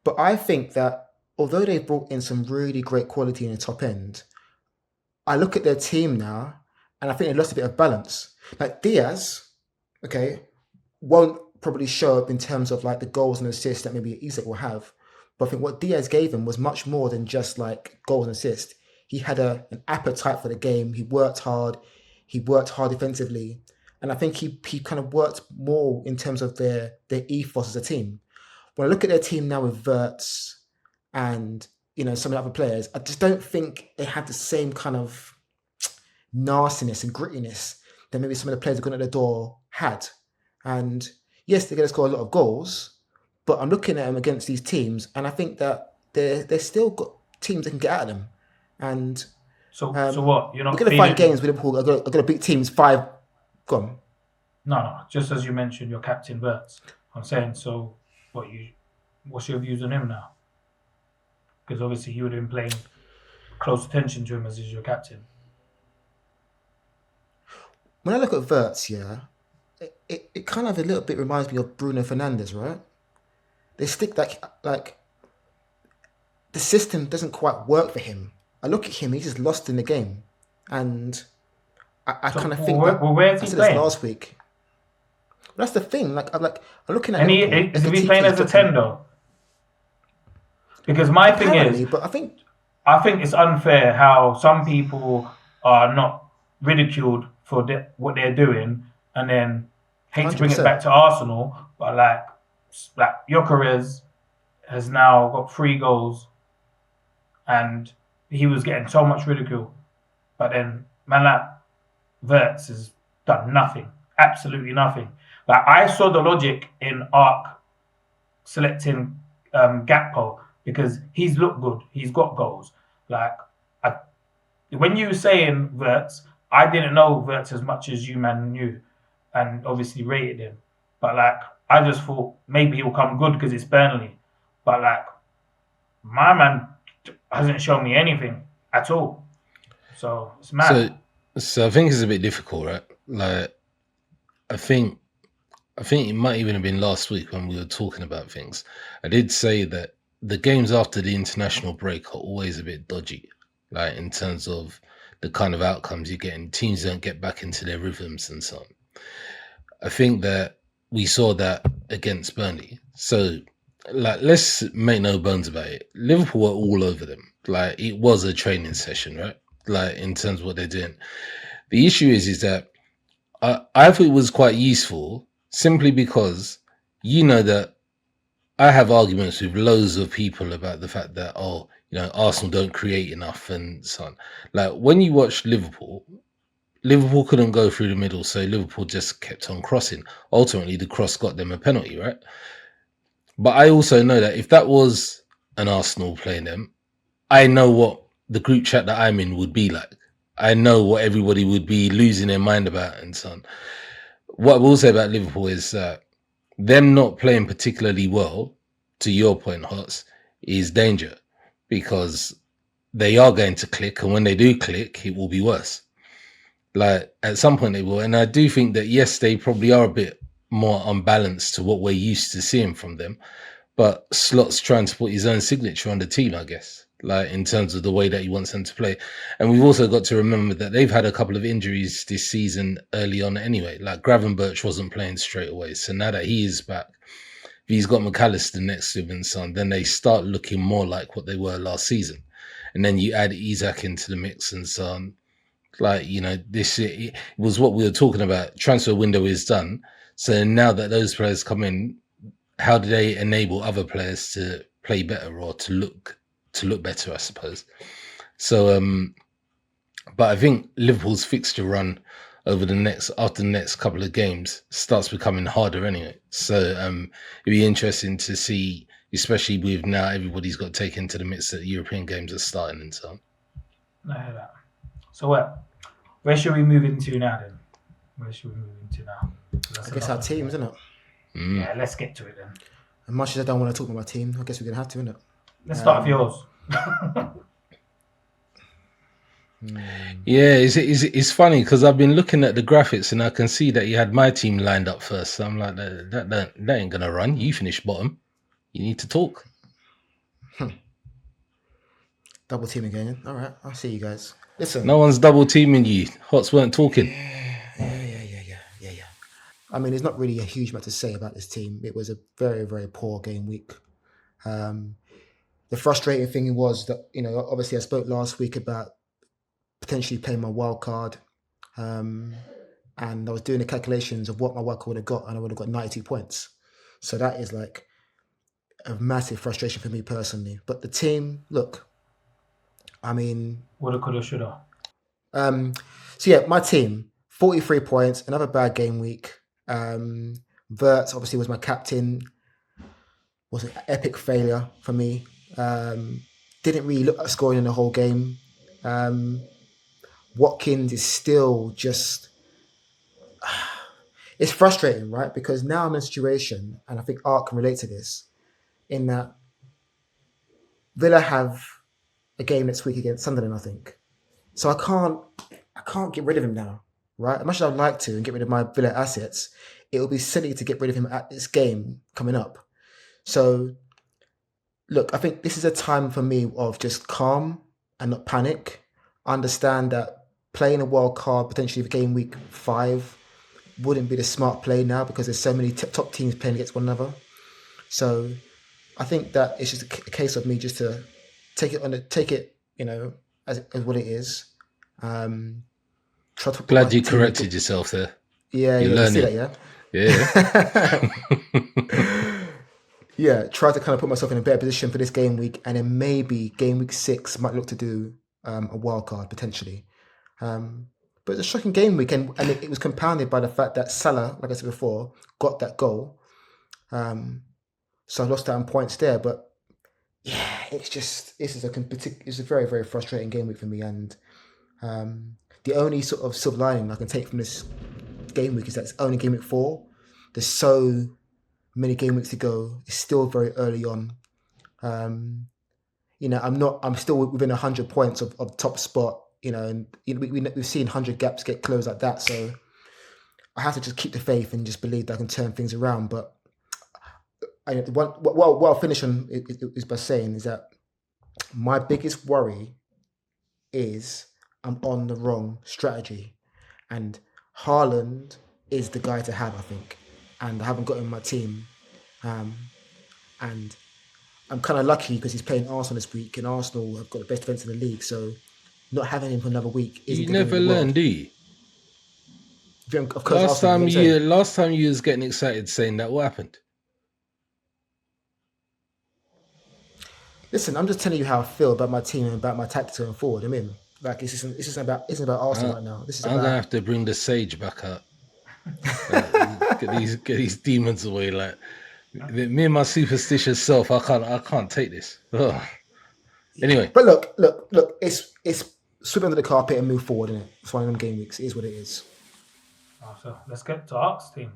but I think that although they've brought in some really great quality in the top end, I look at their team now, and I think they lost a bit of balance. Diaz, won't probably show up in terms of the goals and assists that maybe Isak will have. But I think what Diaz gave him was much more than just goals and assists. he had an appetite for the game. He worked hard. He worked hard defensively. And I think he kind of worked more in terms of their ethos as a team. When I look at their team now with Wirtz and, some of the other players, I just don't think they had the same kind of nastiness and grittiness that maybe some of the players going at the door had. And yes, they're going to score a lot of goals, but I'm looking at them against these teams, and I think that they're still got teams that can get at them. And so what? You're not we're going to find games with Liverpool are going to beat teams 5. Go on. No. Just as you mentioned, your captain Wirtz. I'm saying, so what's your views on him now? Because obviously you would have been paying close attention to him as he's your captain. When I look at Wirtz, it kind of a little bit reminds me of Bruno Fernandes, right? They stick that, like, the system doesn't quite work for him. I look at him, he's just lost in the game. And I kind of think where's he playing? Last week. That's the thing. I'm looking at him. Is he playing as a 10 though? Because my thing is, but I think it's unfair how some people are not ridiculed for what they're doing, and then hate 100%. To bring it back to Arsenal, but like Gyökeres has now got 3 goals, and he was getting so much ridicule, but then man like Wirtz has done nothing, absolutely nothing. Like I saw the logic in Arc selecting Gakpo because he's looked good, he's got goals. Like when you were saying Wirtz, I didn't know Wirtz as much as you man knew, and obviously rated him. But like I just thought maybe he'll come good because it's Burnley. But like my man hasn't shown me anything at all. So it's mad. So I think it's a bit difficult, right? Like I think it might even have been last week when we were talking about things. I did say that the games after the international break are always a bit dodgy, like in terms of the kind of outcomes you get, and teams don't get back into their rhythms and so on. I think that we saw that against Burnley. So, like, let's make no bones about it. Liverpool were all over them. Like, it was a training session, right? Like, in terms of what they're doing. The issue is that I thought it was quite useful simply because that I have arguments with loads of people about the fact that, Arsenal don't create enough and so on. Like, when you watch Liverpool couldn't go through the middle, so Liverpool just kept on crossing. Ultimately, the cross got them a penalty, right? But I also know that if that was an Arsenal playing them, I know what the group chat that I'm in would be like. I know what everybody would be losing their mind about and so on. What I will say about Liverpool is that them not playing particularly well, to your point, Hots, is danger, because they are going to click, and when they do click, it will be worse. Like, at some point they will. And I do think that, yes, they probably are a bit more unbalanced to what we're used to seeing from them. But Slot's trying to put his own signature on the team, I guess, like in terms of the way that he wants them to play. And we've also got to remember that they've had a couple of injuries this season early on anyway. Like Gravenberch wasn't playing straight away. So now that he is back, if he's got McAllister next to him and so on, then they start looking more like what they were last season. And then you add Isak into the mix and so on. Like, this it was what we were talking about. Transfer window is done. So now that those players come in, how do they enable other players to play better or to look better, I suppose. So, but I think Liverpool's fixture run after the next couple of games starts becoming harder anyway. So it'd be interesting to see, especially with now everybody's got taken into the midst that European games are starting and so on. I hear that. So where should we move into now then? I guess our teams, isn't it? Yeah, let's get to it then. As much as I don't want to talk about my team, I guess we're going to have to, innit? Let's start with yours. Yeah, it's funny because I've been looking at the graphics and I can see that you had my team lined up first. So I'm like, that ain't going to run. You finished bottom. You need to talk. Double team again. All right, I'll see you guys. Listen. No one's double teaming you. Hots weren't talking. Yeah. I mean, there's not really a huge amount to say about this team. It was a very, very poor game week. The frustrating thing was that, obviously I spoke last week about potentially playing my wild card. And I was doing the calculations of what my wild card would have got, and I would have got 92 points. So that is like a massive frustration for me personally. But the team, look, I mean... Woulda, coulda, shoulda. So yeah, my team, 43 points, another bad game week. Verts obviously was my captain. Was an epic failure for me. Didn't really look at scoring in the whole game. Watkins is still just... It's frustrating, right? Because now I'm in a situation, and I think Art can relate to this, in that Villa have a game next week against Sunderland, I think. So I can't get rid of him now, right? As much as I'd like to and get rid of my Villa assets, it would be silly to get rid of him at this game coming up. So, look, I think this is a time for me of just calm and not panic. Understand that playing a wild card potentially for game week 5 wouldn't be the smart play now because there's so many top teams playing against one another. So I think that it's just a case of me just to take it, as what it is. Glad you corrected yourself there. Yeah, You're learning. You see that, yeah? Yeah, try to kind of put myself in a better position for this game week, and then maybe game week 6 might look to do a wild card potentially. But it's a shocking game week, and it was compounded by the fact that Salah, like I said before, got that goal. So I lost out on points there, but yeah, it's a very, very frustrating game week for me. And the only sort of silver lining I can take from this game week is that it's only game week 4. There's so many game weeks to go. It's still very early on. I'm still within 100 points of top spot. And we've seen 100 gaps get closed like that. So I have to just keep the faith and just believe that I can turn things around. But what I'll finish on is by saying is that my biggest worry is I'm on the wrong strategy. And Haaland is the guy to have, I think. And I haven't got him in my team. And I'm kind of lucky because he's playing Arsenal this week, and Arsenal have got the best defence in the league. So not having him for another week isn't you never learn, do you? Of course, last time you was getting excited saying that, what happened? Listen, I'm just telling you how I feel about my team and about my tactics going forward. I mean, like this isn't about Arsenal right now. I'm gonna have to bring the sage back up. Get these demons away. Like me and my superstitious self, I can't take this. Ugh. Anyway, but look, it's sweep under the carpet and move forward, innit? It's one of them game weeks. It is what it is. So let's get to Ark's team.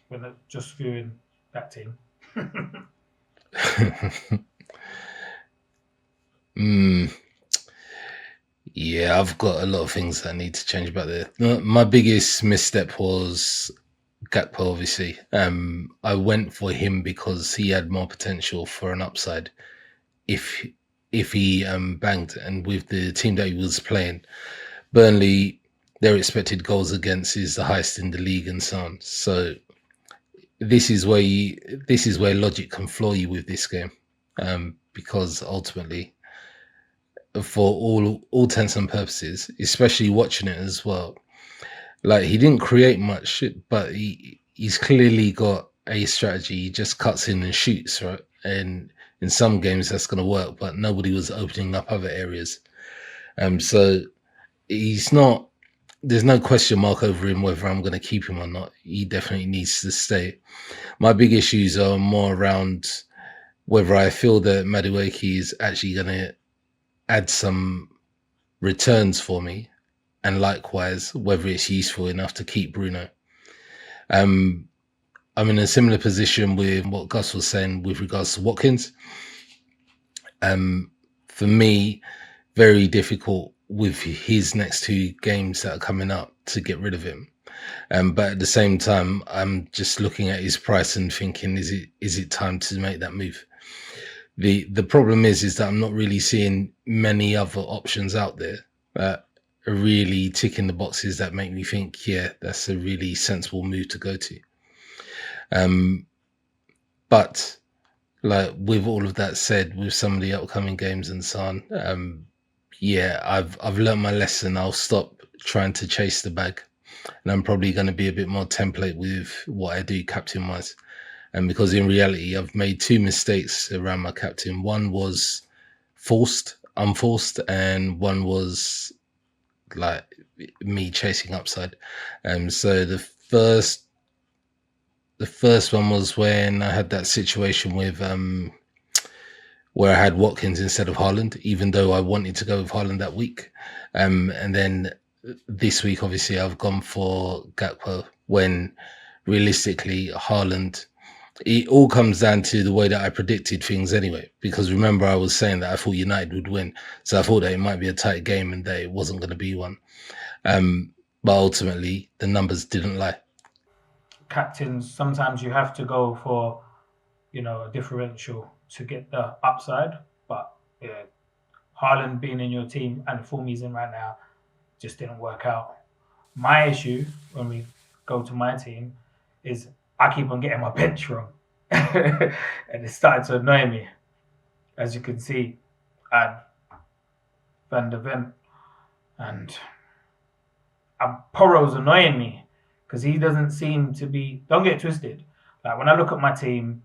We're not just viewing that team. Yeah, I've got a lot of things that I need to change about there. My biggest misstep was Gakpo, obviously. I went for him because he had more potential for an upside if he banged. And with the team that he was playing, Burnley, their expected goals against is the highest in the league and so on. So this is where logic can floor you with this game, because ultimately, for all intents and purposes, especially watching it as well, like he didn't create much, but he's clearly got a strategy. He just cuts in and shoots, right? And in some games that's going to work, but nobody was opening up other areas. So he's not. There's no question mark over him whether I'm going to keep him or not. He definitely needs to stay. My big issues are more around whether I feel that Madueke is actually going to add some returns for me, and likewise whether it's useful enough to keep Bruno. I'm in a similar position with what Gus was saying with regards to Watkins. For me, very difficult with his next 2 games that are coming up to get rid of him. But at the same time, I'm just looking at his price and thinking, is it time to make that move? The problem is that I'm not really seeing many other options out there that are really ticking the boxes that make me think, yeah, that's a really sensible move to go to. But like with all of that said, with some of the upcoming games and so on, Yeah, I've learned my lesson. I'll stop trying to chase the bag, and I'm probably going to be a bit more template with what I do captain wise. And because in reality, I've made 2 mistakes around my captain. One was unforced, and one was like me chasing upside. So the first one was when I had that situation with where I had Watkins instead of Haaland, even though I wanted to go with Haaland that week. And then this week, obviously, I've gone for Gakpo when realistically Haaland. It all comes down to the way that I predicted things anyway, because remember I was saying that I thought United would win. So I thought that it might be a tight game and that it wasn't going to be one. But ultimately, the numbers didn't lie. Captains, sometimes you have to go for, a differential to get the upside. But yeah, Haaland being in your team and the form he's in right now just didn't work out. My issue when we go to my team is I keep on getting my bench wrong. And it started to annoy me. As you can see, I had Van der Ven and Porro's annoying me because he doesn't seem to be... Don't get twisted. Like when I look at my team,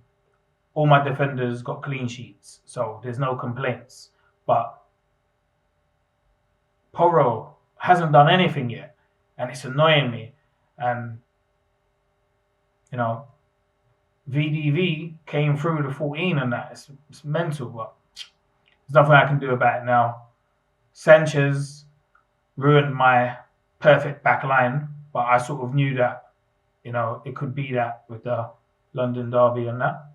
all my defenders got clean sheets, so there's no complaints. But Porro hasn't done anything yet, and it's annoying me. And VDV came through the 14 and that. It's mental, but there's nothing I can do about it now. Sanchez ruined my perfect back line, but I sort of knew that, it could be that with the London derby and that.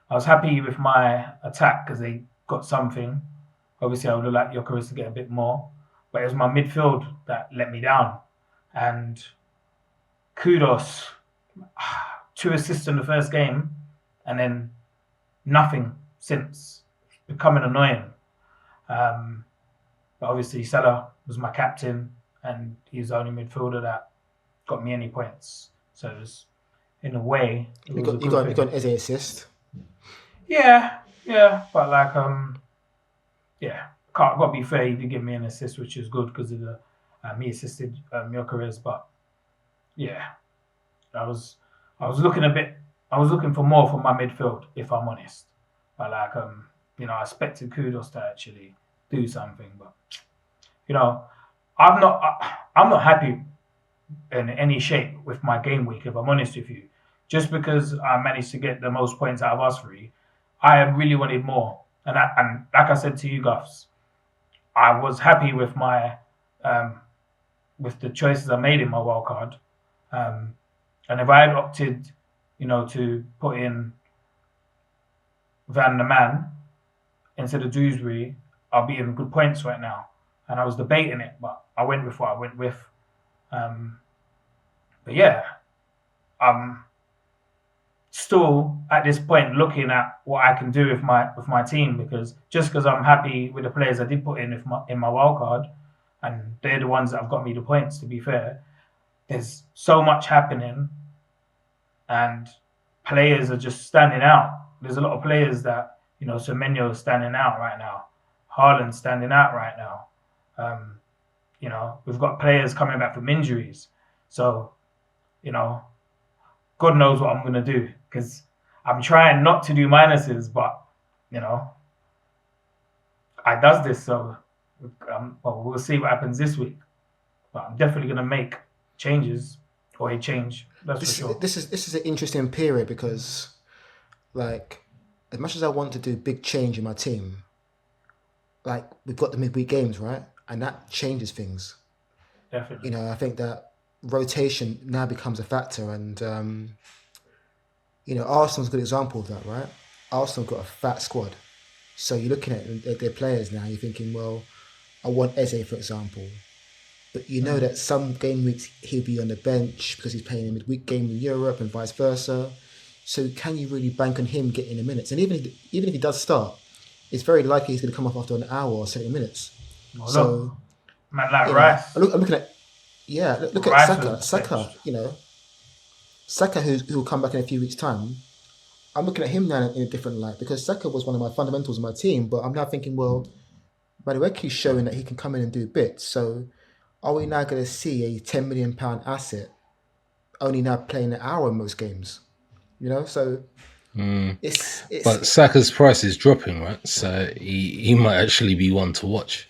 I was happy with my attack because they got something. Obviously, I would have liked Gyökeres to get a bit more, but it was my midfield that let me down. And kudos, 2 assists in the first game, and then nothing since. Becoming annoying. But obviously, Salah was my captain, and he's the only midfielder that got me any points. So it was, in a way, you got an Eze assist. Yeah, but got to be fair. He did give me an assist, which is good because of the me assisted Gyökeres. But yeah, I was looking for more from my midfield, if I'm honest. But I expected Kudos to actually do something, but I'm not happy in any shape with my game week, if I'm honest with you. Just because I managed to get the most points out of us 3, I really wanted more. And like I said to you, Guffs, I was happy with my with the choices I made in my wildcard. And if I had opted, to put in Van der Man instead of Dewsbury, I'll be in good points right now. And I was debating it, but I went with what I went with. But yeah, I'm still at this point looking at what I can do with my team, because just because I'm happy with the players I did put in my wildcard, and they're the ones that have got me the points, to be fair, there's so much happening and players are just standing out. There's a lot of players that, Semenyo is standing out right now. Haaland standing out right now. We've got players coming back from injuries. So, God knows what I'm going to do, because I'm trying not to do minuses, but, I does this. So we'll see what happens this week. But I'm definitely going to make changes, or a change. That's for sure. This is an interesting period because, as much as I want to do big change in my team, we've got the midweek games, right? And that changes things. Definitely. I think that rotation now becomes a factor, and Arsenal's a good example of that, right? Arsenal got a fat squad, so you're looking at their players now. You're thinking, well, I want Eze, for example, but that some game weeks he'll be on the bench because he's playing a midweek game in Europe and vice versa. So can you really bank on him getting the minutes? And even if he does start, it's very likely he's going to come off after an hour or 70 minutes. Well, so, man, Rice. I'm looking at look at Saka. Saka, who will come back in a few weeks' time. I'm looking at him now in a different light, because Saka was one of my fundamentals of my team. But I'm now thinking, well, Madueke's showing that he can come in and do bits. So are we now going to see a £10 million asset only now playing an hour in most games? So but Saka's price is dropping, right? So he might actually be one to watch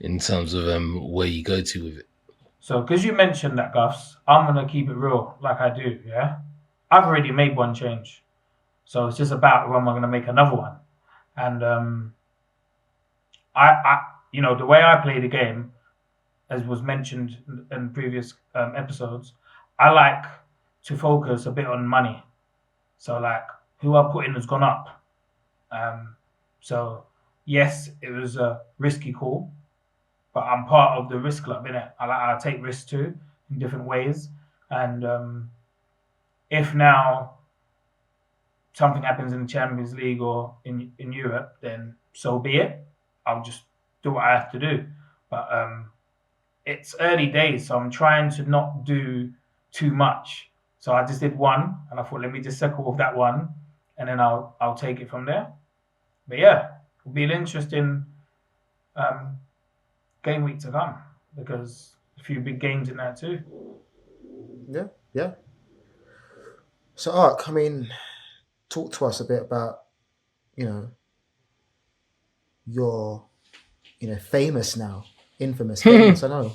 in terms of where you go to with it. So because you mentioned that, Guffs, I'm gonna keep it real like I do. Yeah, I've already made one change, so it's just about when am I gonna make another one. And I the way I play the game, as was mentioned in previous episodes, I like to focus a bit on money. So like who I put in has gone up. So yes, it was a risky call, but I'm part of the risk club, innit? I take risks too in different ways. And if now something happens in the Champions League or in Europe, then so be it. I'll just do what I have to do. But it's early days, so I'm trying to not do too much. So I just did one, and I thought, let me just settle with that one, and then I'll take it from there. But yeah, it'll be an interesting game week to come because a few big games in there too. Yeah. So Arc, I mean, talk to us a bit about, your, famous now, infamous, famous. I know.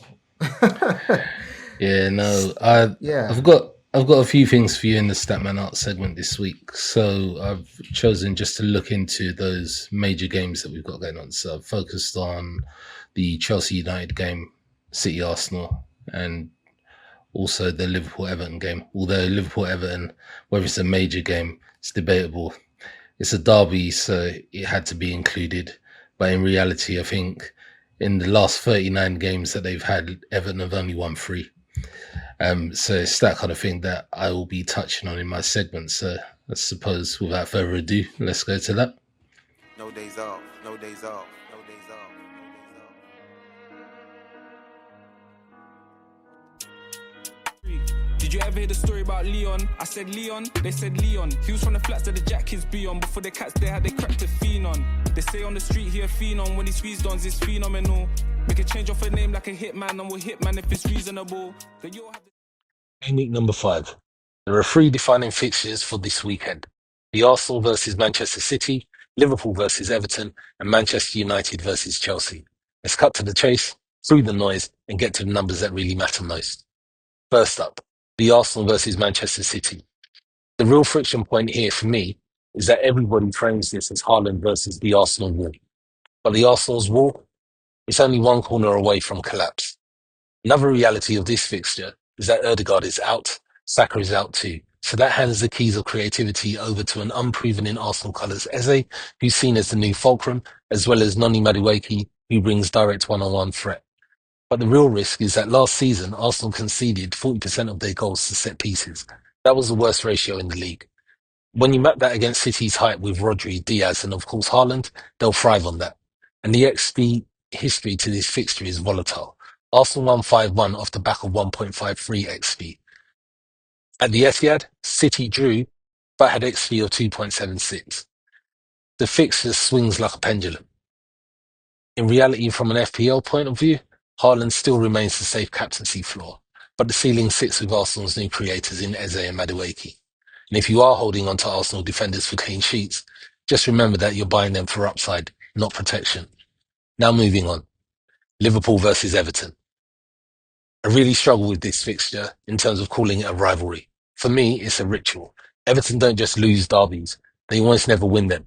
Yeah, no, I've got a few things for you in the StatManArc segment this week. So I've chosen just to look into those major games that we've got going on. So I've focused on the Chelsea United game, City Arsenal, and also the Liverpool Everton game. Although Liverpool Everton, whether it's a major game, it's debatable. It's a derby, so it had to be included. But in reality, I think in the last 39 games that they've had, Everton have only won 3. So it's that kind of thing that I will be touching on in my segment. So I suppose without further ado, let's go to that. No days off, no days off, no days off. Did you ever hear the story about Leon? I said Leon, they said Leon. He was from the flats that the Jack kids be on. Before the cats they had they cracked a fiend on. They say on the street he a fiend on. When he squeezed on, it's phenomenal. Make a change off a name like a hitman, and we'll hitman if it's reasonable. Then you'll have Game week number 5. There are 3 defining fixtures for this weekend: the Arsenal versus Manchester City, Liverpool versus Everton, and Manchester United versus Chelsea. Let's cut to the chase, through the noise, and get to the numbers that really matter most. First up, the Arsenal versus Manchester City. The real friction point here for me is that everybody frames this as Haaland versus the Arsenal wall. But the Arsenal's wall is only one corner away from collapse. Another reality of this fixture is that Ødegaard is out, Saka is out too. So that hands the keys of creativity over to an unproven in Arsenal colours Eze, who's seen as the new fulcrum, as well as Noni Madueke, who brings direct one-on-one threat. But the real risk is that last season, Arsenal conceded 40% of their goals to set pieces. That was the worst ratio in the league. When you map that against City's height with Rodri, Diaz, and of course Haaland, they'll thrive on that. And the XP history to this fixture is volatile. Arsenal won 5-1 off the back of 1.53 XP. At the Etihad, City drew, but had XP of 2.76. The fixture swings like a pendulum. In reality, from an FPL point of view, Haaland still remains the safe captaincy floor, but the ceiling sits with Arsenal's new creators in Eze and Madueke. And if you are holding on to Arsenal defenders for clean sheets, just remember that you're buying them for upside, not protection. Now moving on. Liverpool versus Everton. I really struggle with this fixture in terms of calling it a rivalry. For me, it's a ritual. Everton don't just lose derbies, they almost never win them.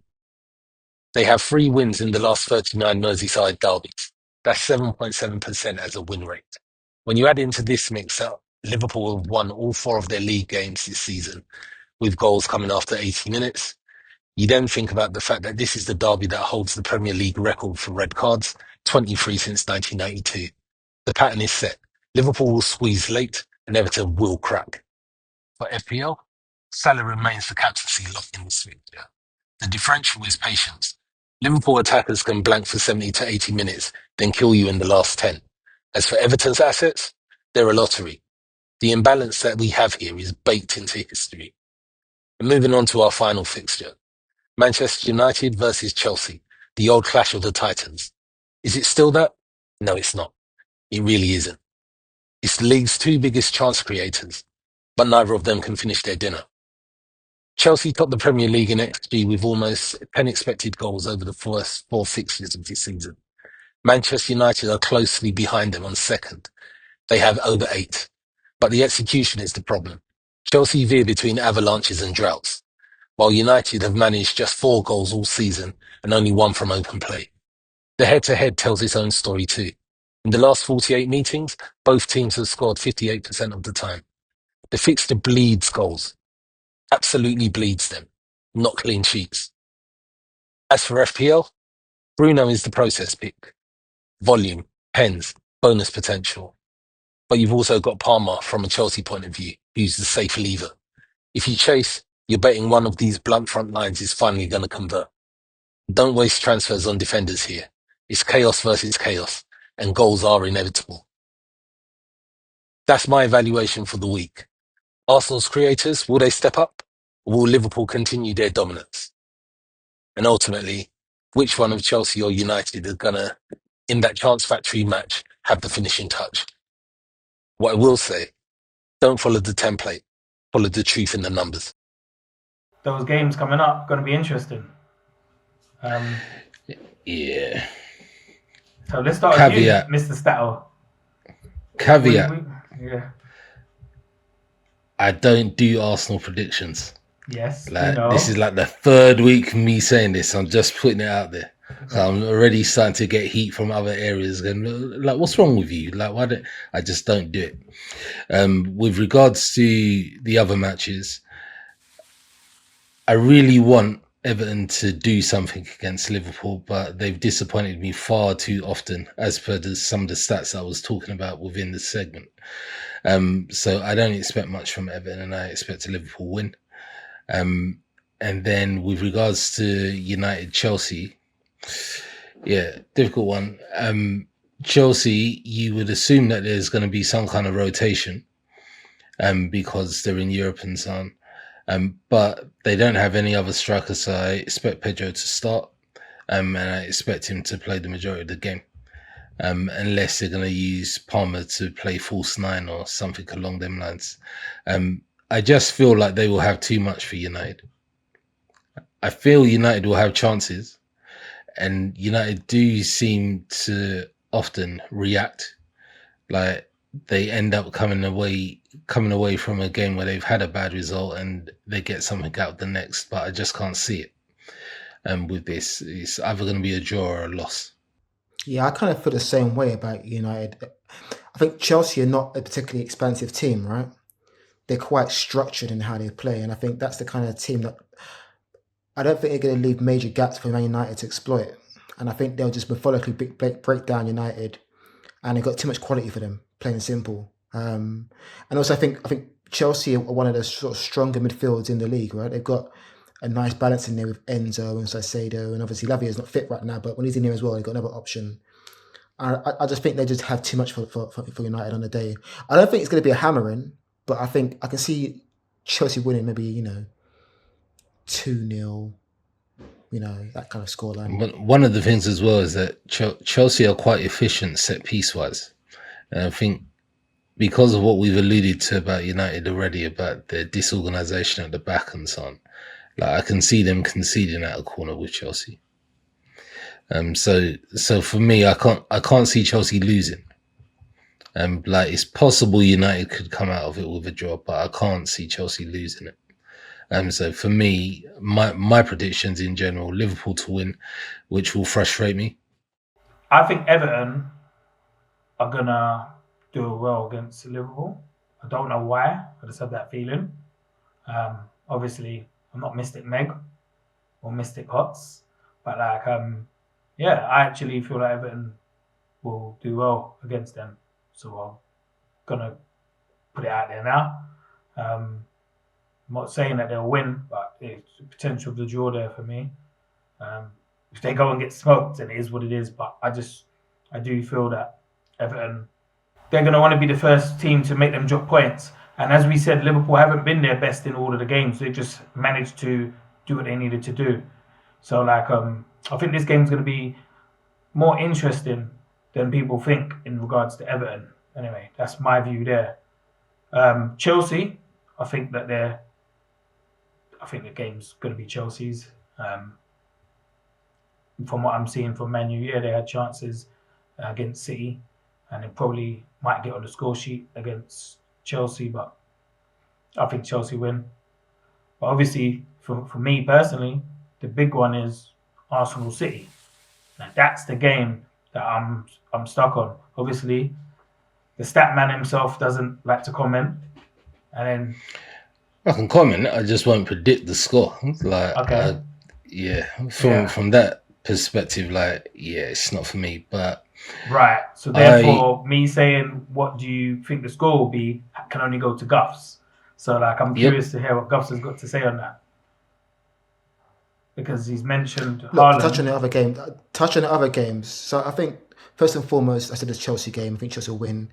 They have 3 wins in the last 39 Merseyside derbies. That's 7.7% as a win rate. When you add into this mix up, Liverpool have won all 4 of their league games this season, with goals coming after 80 minutes. You then think about the fact that this is the derby that holds the Premier League record for red cards, 23 since 1992. The pattern is set. Liverpool will squeeze late and Everton will crack. For FPL, Salah remains the captaincy lock in this fixture. The differential is patience. Liverpool attackers can blank for 70 to 80 minutes, then kill you in the last 10. As for Everton's assets, they're a lottery. The imbalance that we have here is baked into history. And moving on to our final fixture. Manchester United versus Chelsea, the old clash of the Titans. Is it still that? No, it's not. It really isn't. It's the league's two biggest chance creators, but neither of them can finish their dinner. Chelsea topped the Premier League in XG with almost 10 expected goals over the first 4 fixtures of this season. Manchester United are closely behind them on second. They have over 8. But the execution is the problem. Chelsea veer between avalanches and droughts, while United have managed just 4 goals all season and only 1 from open play. The head-to-head tells its own story too. In the last 48 meetings, both teams have scored 58% of the time. The fixture bleeds goals. Absolutely bleeds them. Not clean sheets. As for FPL, Bruno is the process pick. Volume, pens, bonus potential. But you've also got Palmer from a Chelsea point of view, who's the safe lever. If you chase, you're betting one of these blunt front lines is finally going to convert. Don't waste transfers on defenders here. It's chaos versus chaos, and goals are inevitable. That's my evaluation for the week. Arsenal's creators, will they step up? Or will Liverpool continue their dominance? And ultimately, which one of Chelsea or United is going to, in that chance factory match, have the finishing touch? What I will say, don't follow the template. Follow the truth in the numbers. Those games coming up, going to be interesting. Yeah. So let's start Caveat. with you, Mr. Stattle. Caveat. Yeah. I don't do Arsenal predictions. Yes. This is like the 3rd week of me saying this. I'm just putting it out there. So I'm already starting to get heat from other areas. And like, what's wrong with you? Like, why don't I just don't do it? With regards to the other matches, I really want Everton to do something against Liverpool, but they've disappointed me far too often, as per some of the stats I was talking about within the segment. So I don't expect much from Everton, and I expect a Liverpool win. And then with regards to United Chelsea, yeah, difficult one. Chelsea, you would assume that there's going to be some kind of rotation, because they're in Europe and so on. But they don't have any other strikers, so I expect Pedro to start, and I expect him to play the majority of the game, unless they're going to use Palmer to play false 9 or something along them lines. I just feel like they will have too much for United. I feel United will have chances, and United do seem to often react. Like, they end up coming away from a game where they've had a bad result and they get something out the next, but I just can't see it. And with this, it's either going to be a draw or a loss. Yeah, I kind of feel the same way about United. I think Chelsea are not a particularly expansive team, right? They're quite structured in how they play, and I think that's the kind of team that I don't think they're going to leave major gaps for Man United to exploit. And I think they'll just methodically break down United, and they've got too much quality for them, plain and simple. And also, I think Chelsea are one of the sort of stronger midfields in the league, right? They've got a nice balance in there with Enzo and Saicedo, and obviously Lavia is not fit right now, but when he's in here as well, they've got another option. I just think they just have too much for United on the day. I don't think it's going to be a hammering, but I think I can see Chelsea winning maybe 2-0. That kind of scoreline. But one of the things as well is that Chelsea are quite efficient set piece wise. And I think because of what we've alluded to about United already, about their disorganisation at the back and so on, like I can see them conceding out a corner with Chelsea. So for me, I can't see Chelsea losing. Like it's possible United could come out of it with a draw, but I can't see Chelsea losing it. So for me, my predictions in general, Liverpool to win, which will frustrate me. I think Everton are gonna do well against Liverpool. I don't know why. I just have that feeling. Obviously, I'm not Mystic Meg or Mystic Hots, but I actually feel like Everton will do well against them. So I'm gonna put it out there now. I'm not saying that they'll win, but there's potential of the draw there for me. If they go and get smoked, then it is what it is. But I do feel that Everton, they're going to want to be the first team to make them drop points. And as we said, Liverpool haven't been their best in all of the games. They just managed to do what they needed to do. So I think this game's going to be more interesting than people think in regards to Everton. Anyway, that's my view there. Chelsea, I think the game's going to be Chelsea's. From what I'm seeing from Man U, they had chances against City, and they probably might get on the score sheet against Chelsea, but I think Chelsea win. But obviously, for me personally, the big one is Arsenal City. Now, that's the game that I'm stuck on. Obviously, the stat man himself doesn't like to comment, and then I can comment. I just won't predict the score. Like, okay. From that perspective, like, it's not for me. But right. So therefore, me saying what do you think the score will be can only go to Guffs. So like, I'm curious to hear what Guffs has got to say on that, because he's mentioned Haaland. Touch on the other games. So I think first and foremost, I said the Chelsea game. I think Chelsea will win.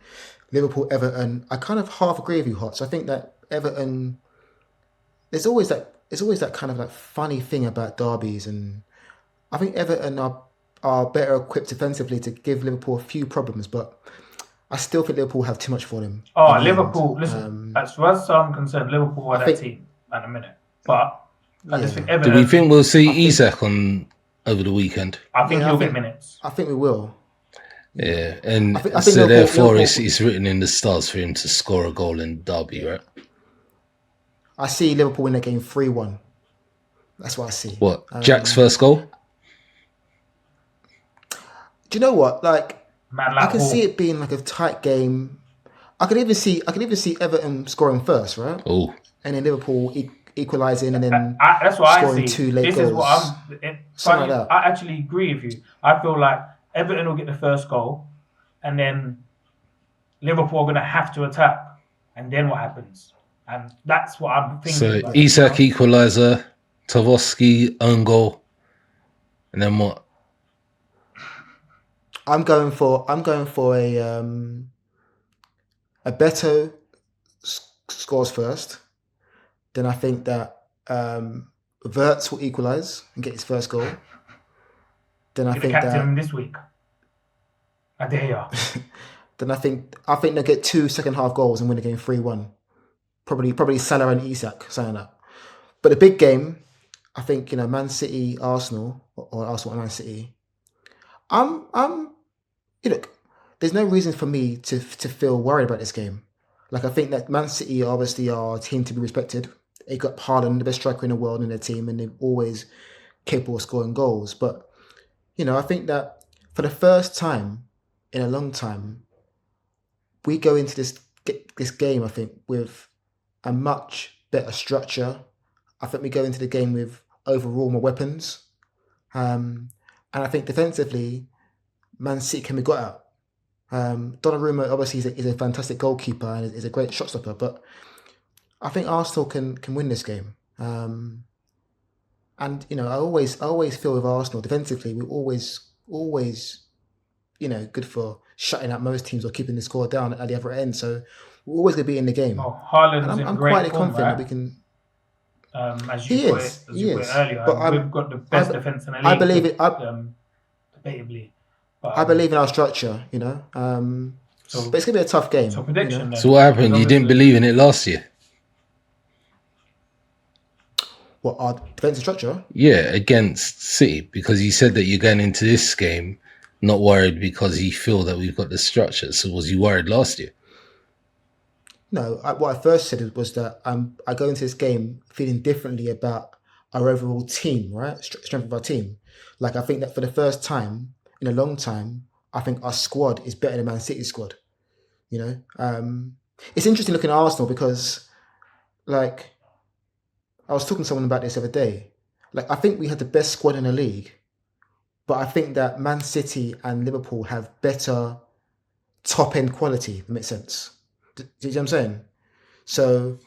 Liverpool, Everton. I kind of half agree with you, Hot. So I think that Everton. There's always that kind of like funny thing about derbies, and I think Everton are better equipped defensively to give Liverpool a few problems, but I still think Liverpool have too much for them. Oh, Liverpool! Listen, as far as I'm concerned, Liverpool are that team at the minute. But I just think Everton. Do we think we'll see Isak over the weekend? I think he'll get minutes. I think we will. Yeah, and I think so therefore Liverpool, it's written in the stars for him to score a goal in derby, right? I see Liverpool win the game 3-1. That's what I see. What? Jack's first goal? Do you know what? Like, I can Hall. see it being like a tight game. I could even see Everton scoring first, right? Oh. And then Liverpool equalising, and then that's what scoring I see. 2 late this goals. Is what I'm. Something like that. I actually agree with you. I feel like Everton will get the first goal, and then Liverpool are going to have to attack, and then what happens? And that's what I'm thinking. So about, Isak equaliser, Tavoski own goal, and then what? I'm going for a Beto scores first. Then I think that Wirtz will equalise and get his first goal. Then I think captain this week. I dare you. Then I think they'll get 2 second half goals and win the game 3-1. Probably Salah and Isak saying that. But the big game, I think, Man City, Arsenal, or Arsenal and Man City. There's no reason for me to feel worried about this game. Like, I think that Man City obviously are a team to be respected. They got Haaland, the best striker in the world, in their team, and they're always capable of scoring goals. But, I think that for the first time in a long time, we go into this game, I think, with a much better structure. I think we go into the game with overall more weapons. And I think defensively, Man City can be got out. Donnarumma obviously is a fantastic goalkeeper and is a great shot stopper, but I think Arsenal can win this game. And I always feel with Arsenal defensively, we're always good for shutting out most teams or keeping the score down at the other end. So we're always going to be in the game. Oh, Haaland's in I'm great quite form, confident right? that we can. As you put it earlier, but we've got the best defense in the league. I believe it. Debatably. But, I believe in our structure, but it's going to be a tough game. So prediction then. So what happened? You didn't believe in it last year? What, our defensive structure? Yeah, against City, because you said that you're going into this game not worried because you feel that we've got the structure. So was you worried last year? No, what I first said was that I go into this game feeling differently about our overall team, right? Strength of our team. Like, I think that for the first time in a long time, I think our squad is better than Man City's squad. It's interesting looking at Arsenal because, like, I was talking to someone about this the other day. Like, I think we had the best squad in the league, but I think that Man City and Liverpool have better top-end quality, if that makes sense. Do you know what I'm saying? So...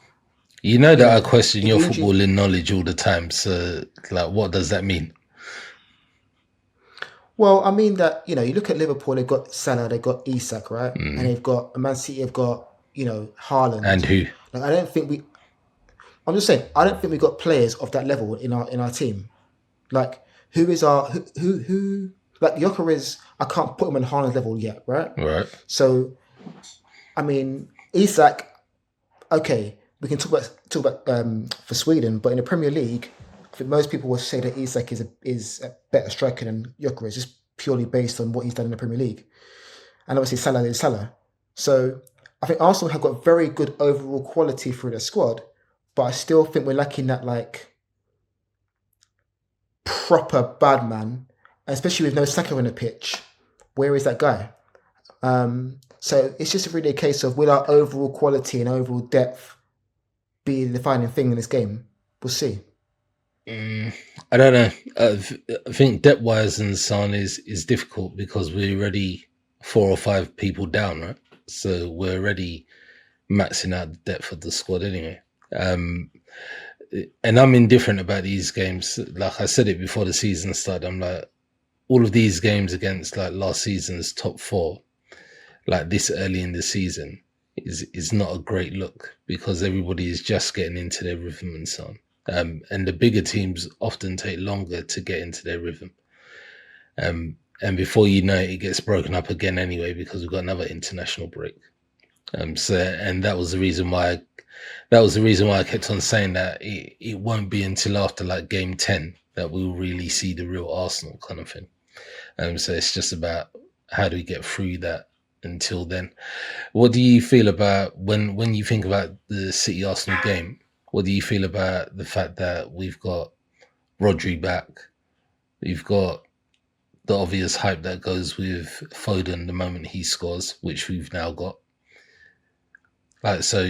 that I question your footballing knowledge all the time. So, like, what does that mean? Well, I mean that, you look at Liverpool, they've got Salah, they've got Isak, right? And they've got Man City, they've got, Haaland. And who? Like, I'm just saying, I don't think we've got players of that level in our team. Like, who like Gyökeres, I can't put him on Haaland's level yet, right? Right. So, I mean, Isak, okay, we can talk about for Sweden, but in the Premier League, I think most people will say that Isak is a better striker than Gyökeres, just purely based on what he's done in the Premier League. And obviously Salah is Salah. So I think Arsenal have got very good overall quality through their squad, but I still think we're lacking that like proper bad man, especially with no Saka on the pitch. Where is that guy? So it's just really a case of will our overall quality and overall depth be the defining thing in this game? We'll see. I don't know. I think depth-wise in Son is difficult because we're already 4 or 5 people down, right? So we're already maxing out the depth of the squad anyway. And I'm indifferent about these games. Like I said it before the season started, I'm like, all of these games against like last season's top 4, like this early in the season, is not a great look because everybody is just getting into their rhythm and so on. And the bigger teams often take longer to get into their rhythm. And before you know it, it gets broken up again anyway because we've got another international break. And that was the reason why I kept on saying that it won't be until after like game 10 that we'll really see the real Arsenal kind of thing. So it's just about how do we get through that until then. What do you feel about when you think about the City Arsenal game? What do you feel about the fact that we've got Rodri back? We've got the obvious hype that goes with Foden the moment he scores, which we've now got. Like, so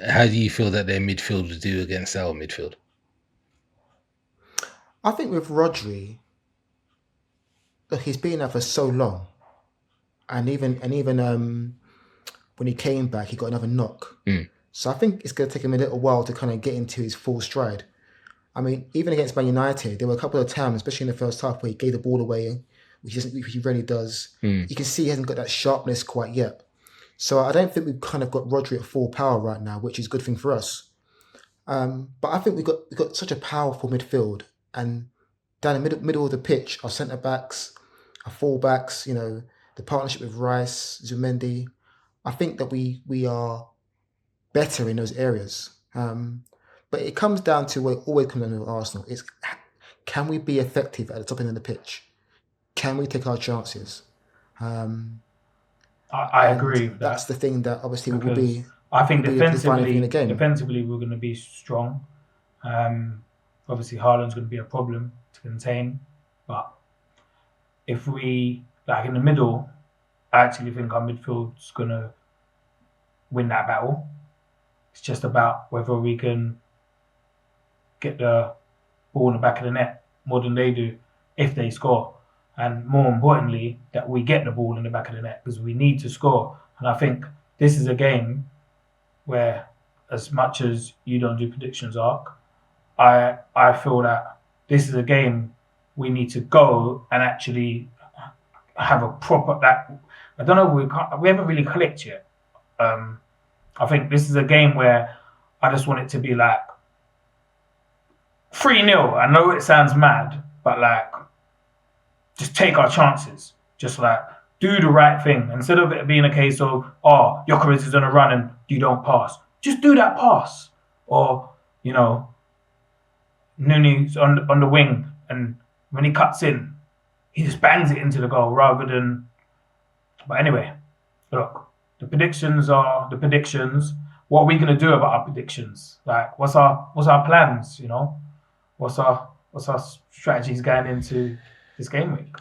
how do you feel that their midfield will do against our midfield? I think with Rodri, look, he's been there for so long, and even when he came back, he got another knock. So I think it's going to take him a little while to kind of get into his full stride. I mean, even against Man United, there were a couple of times, especially in the first half, where he gave the ball away, which he really does. You can see he hasn't got that sharpness quite yet. So I don't think we've kind of got Rodri at full power right now, which is a good thing for us. But I think we've got such a powerful midfield, and down the middle of the pitch, our centre backs, our full backs, you know, the partnership with Rice, Zumendi. I think that we are better in those areas. But it comes down to what it always comes down to with Arsenal. It's can we be effective at the top end of the pitch? Can we take our chances? I agree with that. That's the thing that obviously will be. I think defensively we're going to be strong. Obviously, Haaland's going to be a problem to contain. But if we, like in the middle, I actually think our midfield's going to win that battle. It's just about whether we can get the ball in the back of the net more than they do if they score. And more importantly, that we get the ball in the back of the net because we need to score. And I think this is a game where, as much as you don't do predictions, Arc, I feel that this is a game we need to go and actually have a proper... I don't know, we haven't really clicked yet. I think this is a game where I just want it to be like 3-0. I know it sounds mad, but like just take our chances. Just like do the right thing. Instead of it being a case of, oh, Gyökeres is on a run and you don't pass. Just do that pass. Or, you know, Nuno's on the wing and when he cuts in, he just bangs it into the goal rather than... But anyway, look. The predictions are the predictions. What are we going to do about our predictions? Like, what's our plans? You know, what's our strategies going into this game week?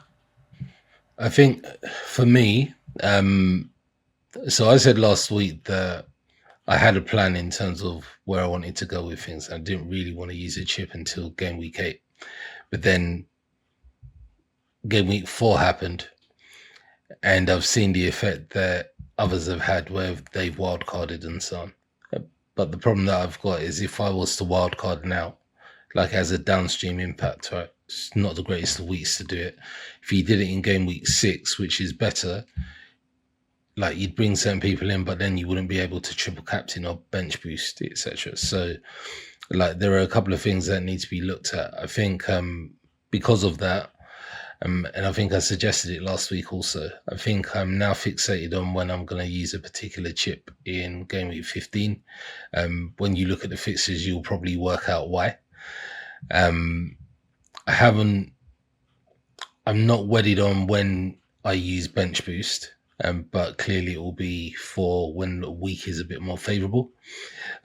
I think for me, so I said last week that I had a plan in terms of where I wanted to go with things. I didn't really want to use a chip until game week 8, but then game week 4 happened, and I've seen the effect that others have had where they've wildcarded and so on. But the problem that I've got is if I was to wildcard now, like has a downstream impact, right? It's not the greatest of weeks to do it. If you did it in game week 6, which is better, like you'd bring certain people in, but then you wouldn't be able to triple captain or bench boost, etc. So like there are a couple of things that need to be looked at. I think because of that, And I think I suggested it last week also. I think I'm now fixated on when I'm going to use a particular chip in Gameweek 15. When you look at the fixtures, you'll probably work out why. I'm not wedded on when I use bench boost, but clearly it will be for when the week is a bit more favourable.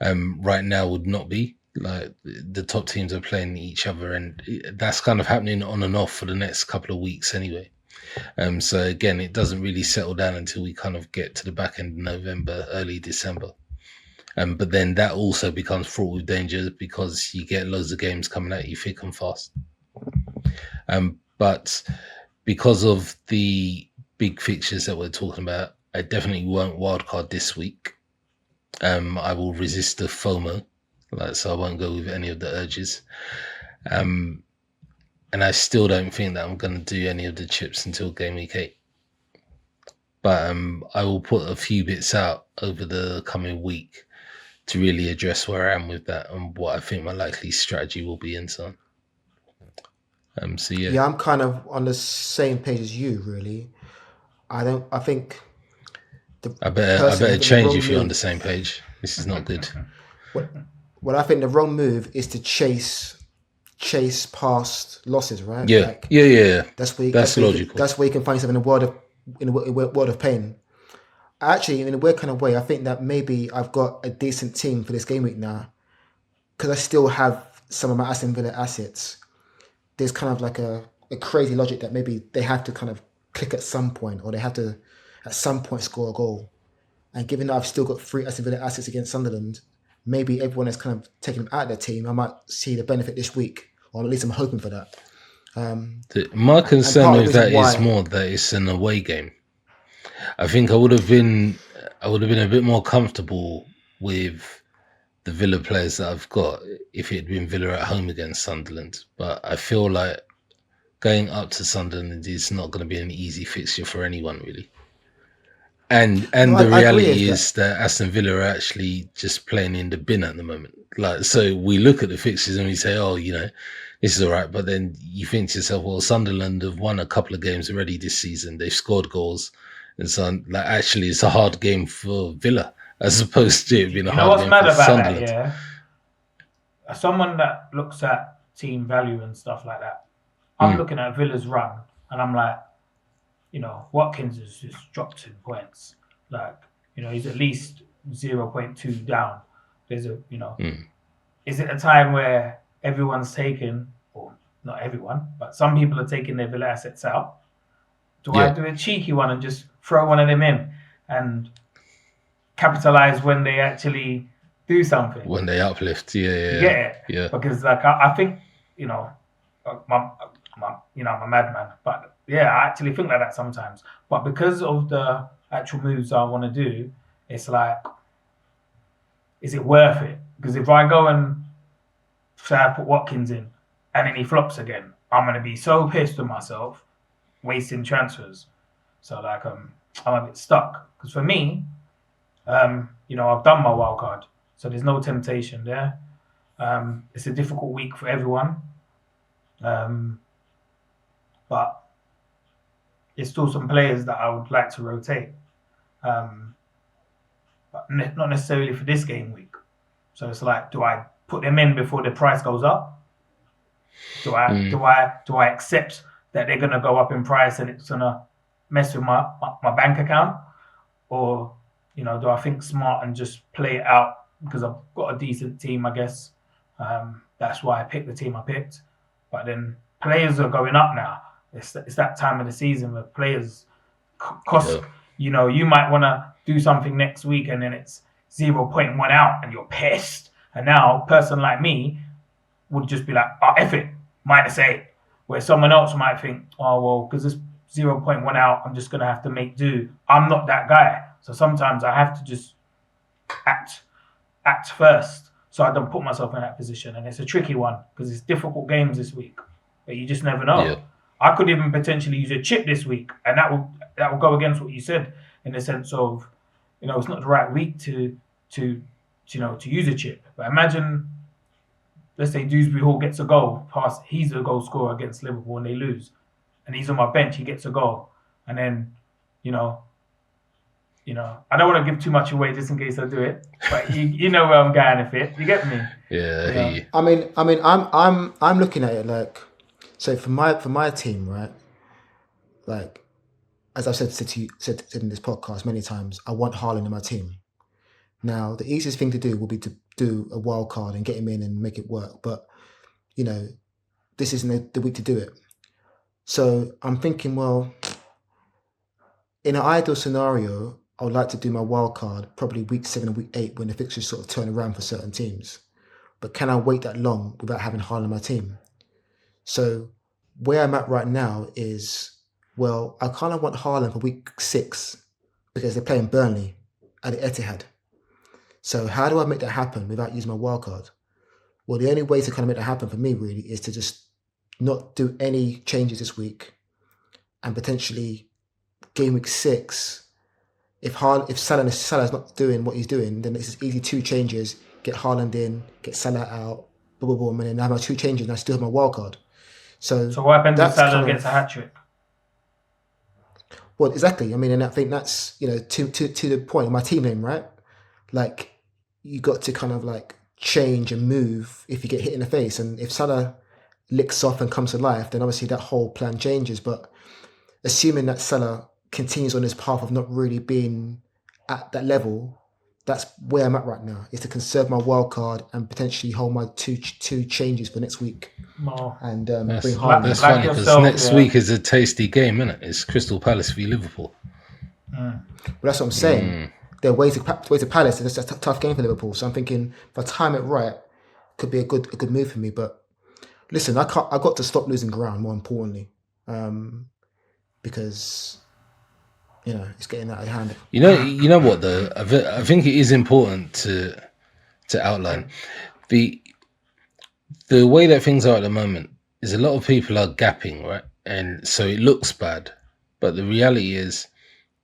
Right now would not be. Like the top teams are playing each other, and that's kind of happening on and off for the next couple of weeks anyway. So again, it doesn't really settle down until we kind of get to the back end of November, early December. But then that also becomes fraught with danger because you get loads of games coming at you thick and fast. But because of the big fixtures that we're talking about, I definitely won't wildcard this week. I will resist the FOMO. So I won't go with any of the urges. And I still don't think that I'm going to do any of the chips until Game Week 8. But I will put a few bits out over the coming week to really address where I am with that and what I think my likely strategy will be and so on. Yeah, I'm kind of on the same page as you, really. I think I better change if you're on the same page. This is not good. Well, I think the wrong move is to chase past losses, right? Yeah, yeah. That's logical. That's where you can find yourself in a world of pain. Actually, in a weird kind of way, I think that maybe I've got a decent team for this game week now because I still have some of my Aston Villa assets. There's kind of like a crazy logic that maybe they have to kind of click at some point, or they have to at some point score a goal. And given that I've still got 3 Aston Villa assets against Sunderland, maybe everyone has kind of taken them out of their team. I might see the benefit this week, or at least I'm hoping for that. My concern with that is more that it's an away game. I think I would have been a bit more comfortable with the Villa players that I've got if it had been Villa at home against Sunderland. But I feel like going up to Sunderland is not going to be an easy fixture for anyone, really. And the reality is that Aston Villa are actually just playing in the bin at the moment. So we look at the fixtures and we say, oh, this is all right. But then you think to yourself, well, Sunderland have won a couple of games already this season. They've scored goals. And so actually it's a hard game for Villa as opposed to it being a hard game for Sunderland. That, yeah? As someone that looks at team value and stuff like that, I'm looking at Villa's run and I'm like, Watkins has just dropped in points. He's at least 0.2 down. There's is it a time where everyone's taken, or not everyone, but some people are taking their Villa assets out? Do I do a cheeky one and just throw one of them in and capitalize when they actually do something? When they uplift, yeah. Because I think, I'm a madman, but yeah, I actually think like that sometimes. But because of the actual moves I want to do, it's like, is it worth it? Because if I go and say I put Watkins in and then he flops again, I'm going to be so pissed with myself, wasting transfers. So I'm a bit stuck. Because for me, I've done my wild card, so there's no temptation there. It's a difficult week for everyone. But there's still some players that I would like to rotate. But not necessarily for this game week. So it's like, do I put them in before the price goes up? Do I accept that they're gonna go up in price and it's gonna mess with my bank account? Or, do I think smart and just play it out because I've got a decent team, I guess. That's why I picked the team I picked. But then players are going up now. It's that time of the season where players cost. You might want to do something next week and then it's 0.1 out and you're pissed. And now a person like me would just be like, oh, F it, -8. Where someone else might think, oh, well, because it's 0.1 out, I'm just going to have to make do. I'm not that guy. So sometimes I have to just act first so I don't put myself in that position. And it's a tricky one because it's difficult games this week. But you just never know. Yeah. I could even potentially use a chip this week, and that will go against what you said in the sense of, it's not the right week to use a chip. But imagine, let's say Dewsbury Hall gets a goal, he's a goal scorer against Liverpool and they lose. and he's on my bench, he gets a goal, and then, you know, I don't want to give too much away just in case I do it, but you know where I'm going with it. You get me? Yeah. I mean, I'm looking at it like, so for my team, right? Like, as I've said in this podcast many times, I want Haaland in my team. Now, the easiest thing to do will be to do a wild card and get him in and make it work. But, you know, this isn't the week to do it. So I'm thinking, well, in an ideal scenario, I would like to do my wild card probably week 7 and week 8 when the fixtures sort of turn around for certain teams. But can I wait that long without having Haaland in my team? So where I'm at right now is, well, I kind of want Haaland for week 6 because they're playing Burnley at the Etihad. So how do I make that happen without using my wild card? Well, the only way to kind of make that happen for me really is to just not do any changes this week, and potentially game week 6, if Salah's not doing what he's doing, then it's easy 2 changes, get Haaland in, get Salah out, boom, boom, boom, and then I have my 2 changes and I still have my wild card. So what happens if Salah gets a hat trick? Well, exactly. I mean, and I think that's, you know, to the point of my team name, right? Like, you got to kind of like change and move if you get hit in the face. And if Salah licks off and comes to life, then obviously that whole plan changes. But assuming that Salah continues on his path of not really being at that level, that's where I'm at right now, is to conserve my wild card and potentially hold my two changes for next week. And bring Haaland. That's funny because next week is a tasty game, isn't it? It's Crystal Palace v Liverpool. Well, that's what I'm saying. They're way to Palace. It's a tough game for Liverpool. So I'm thinking if I time it right, could be a good move for me. But listen, I got to stop losing ground. More importantly, because you know it's getting out of hand. You know what though? I think it is important to outline the way that things are at the moment. Is a lot of people are gapping, right, and so it looks bad, but the reality is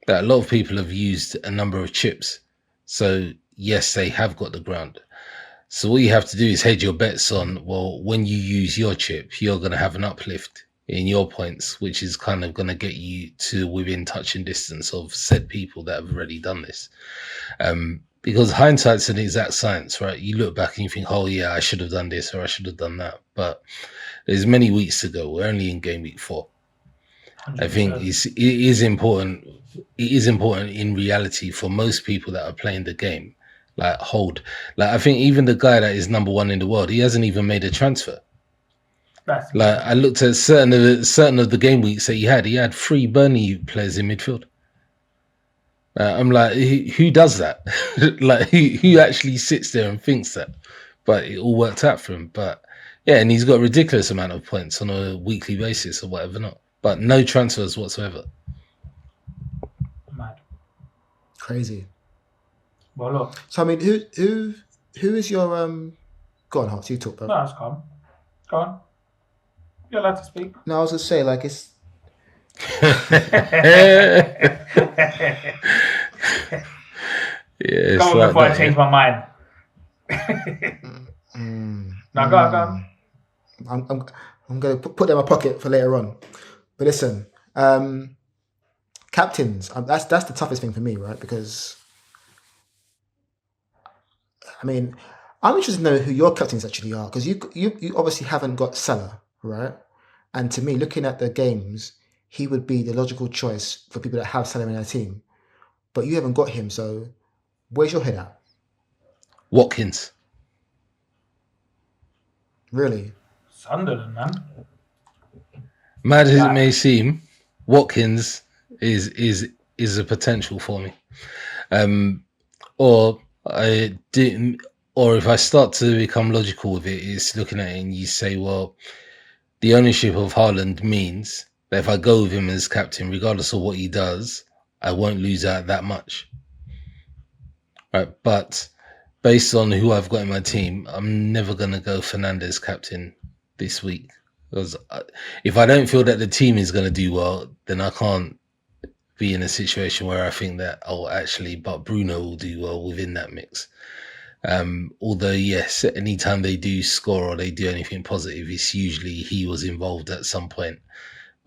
that a lot of people have used a number of chips. So yes, they have got the ground. So what you have to do is hedge your bets on, well, when you use your chip, you're going to have an uplift in your points, which is kind of going to get you to within touching distance of said people that have already done this. Because hindsight's an exact science, right? You look back and you think, oh yeah, I should have done this or I should have done that. But there's many weeks to go. We're only in Gameweek 4. 100%. I think it is important. It is important in reality for most people that are playing the game. Like I think even the guy that is number 1 in the world, he hasn't even made a transfer. I looked at certain of the game weeks that he had 3 Burnley players in midfield. I'm like, who does that? Like, who actually sits there and thinks that? But it all worked out for him. But yeah, and he's got a ridiculous amount of points on a weekly basis or whatever not. But no transfers whatsoever. Mad. Crazy. Well, look. So I mean, who is your Go on, Hot. You talk, bro. No, it's calm. Go on. You're allowed to speak. No, I was gonna say like it's. Yeah, go on like before that, I change my mind. No, go on. I'm going to put them in my pocket for later on. But listen, captains, that's the toughest thing for me, right? Because, I mean, I'm interested to know who your captains actually are. Because you obviously haven't got Salah, right? And to me, looking at the games, he would be the logical choice for people that have Salah in their team. But you haven't got him, so where's your head at? Watkins. Really? Sunderland, man. Mad as it may seem, Watkins is a potential for me. Or if I start to become logical with it, it's looking at it and you say, well, the ownership of Haaland means that if I go with him as captain, regardless of what he does, I won't lose out that much. Right, but based on who I've got in my team, I'm never going to go Fernandes captain this week. Because if I don't feel that the team is going to do well, then I can't be in a situation where I think that, but Bruno will do well within that mix. Although, yes, anytime they do score or they do anything positive, it's usually he was involved at some point.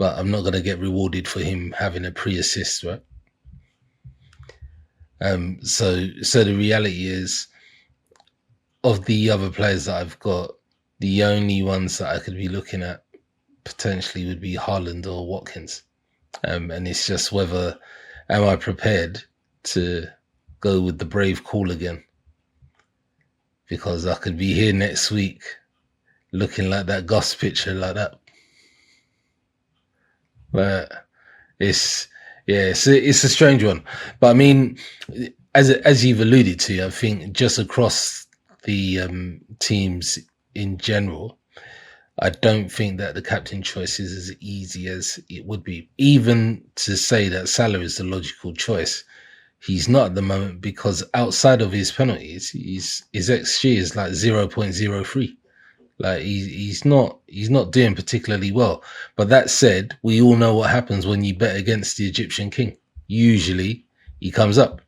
but I'm not going to get rewarded for him having a pre-assist, right? So the reality is, of the other players that I've got, the only ones that I could be looking at potentially would be Haaland or Watkins. And it's just whether am I prepared to go with the brave call again? Because I could be here next week looking like that Guffs picture like that. But it's a strange one. But I mean, as you've alluded to, I think just across the teams in general, I don't think that the captain choice is as easy as it would be. Even to say that Salah is the logical choice, he's not at the moment, because outside of his penalties, his XG is like 0.03. Like he's not doing particularly well. But that said, we all know what happens when you bet against the Egyptian king. Usually he comes up.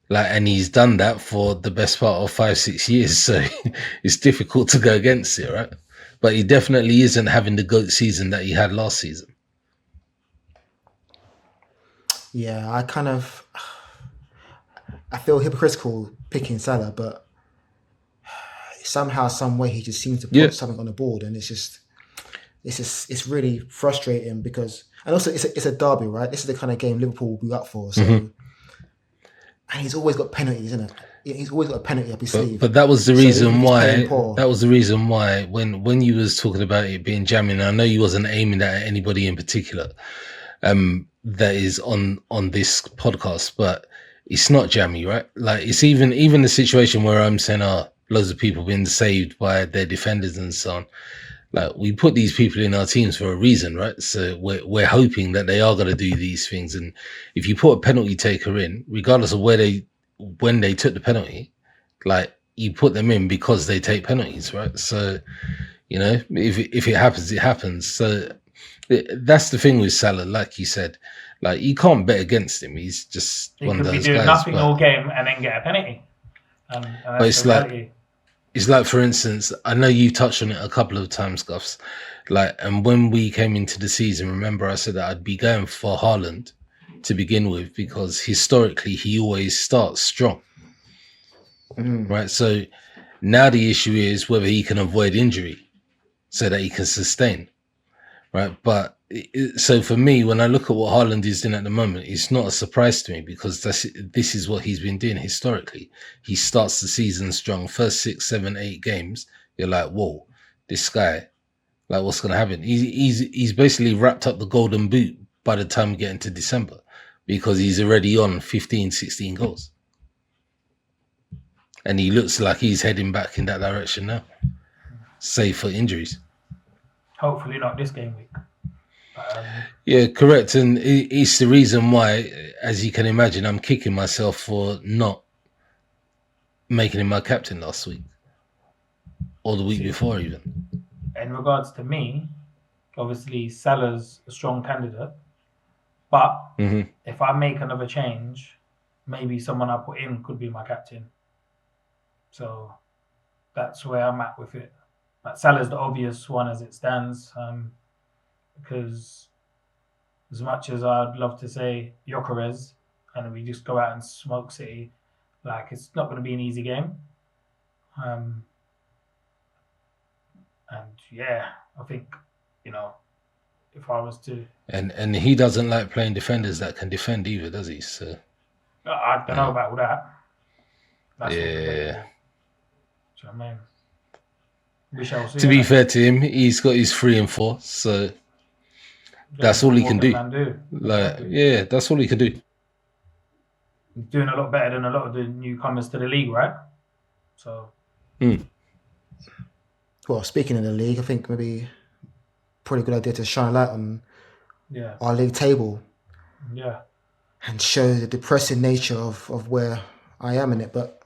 And he's done that for the best part of 5-6 years, so it's difficult to go against it, right? But he definitely isn't having the GOAT season that he had last season. Yeah, I feel hypocritical picking Salah, but somehow, some way, he just seems to put something on the board, and it's really frustrating because, and also it's a derby, right? This is the kind of game Liverpool will be up for, so. And he's always got penalties, isn't it? He's always got a penalty up his sleeve. But that was the reason why. That was the reason why when you was talking about it being jamming, I know you wasn't aiming at anybody in particular that is on this podcast, but it's not jammy, right? Like it's even the situation where I'm saying, loads of people been saved by their defenders and so on. Like we put these people in our teams for a reason, right? So we're hoping that they are going to do these things. And if you put a penalty taker in, regardless of when they took the penalty, like you put them in because they take penalties, right? So, you know, if it happens, it happens. So that's the thing with Salah, like you said, like you can't bet against him. He's just one of those guys. He could be doing nothing all game and then get a penalty. And that's the reality. It's like, for instance, I know you touched on it a couple of times, Guffs. And when we came into the season, remember I said that I'd be going for Haaland to begin with because historically he always starts strong, right? So now the issue is whether he can avoid injury so that he can sustain, right? But so for me, when I look at what Haaland is doing at the moment, it's not a surprise to me because this is what he's been doing historically. He starts the season strong. First 6, 7, 8 games, you're like, whoa, this guy, like what's going to happen? He's basically wrapped up the golden boot by the time we get into December because he's already on 15, 16 goals. And he looks like he's heading back in that direction now, save for injuries. Hopefully not this game week. Yeah, correct. And it's the reason why, as you can imagine, I'm kicking myself for not making him my captain last week or the week before even. In regards to me, obviously Salah's a strong candidate, but if I make another change, maybe someone I put in could be my captain. So that's where I'm at with it. Like Salah's the obvious one as it stands. Because as much as I'd love to say Gyökeres and we just go out and smoke City, like it's not going to be an easy game. And yeah, I think, you know, if I was to... And he doesn't like playing defenders that can defend either, does he? So I don't know about all that. That's yeah. Do you know what I mean? We shall see. To be fair to him, he's got his 3 and 4, so... That's all he can do. Yeah, that's all he can do. He's doing a lot better than a lot of the newcomers to the league, right? So. Well, speaking of the league, I think maybe pretty good idea to shine light on our league table. Yeah. And show the depressing nature of where I am in it, but.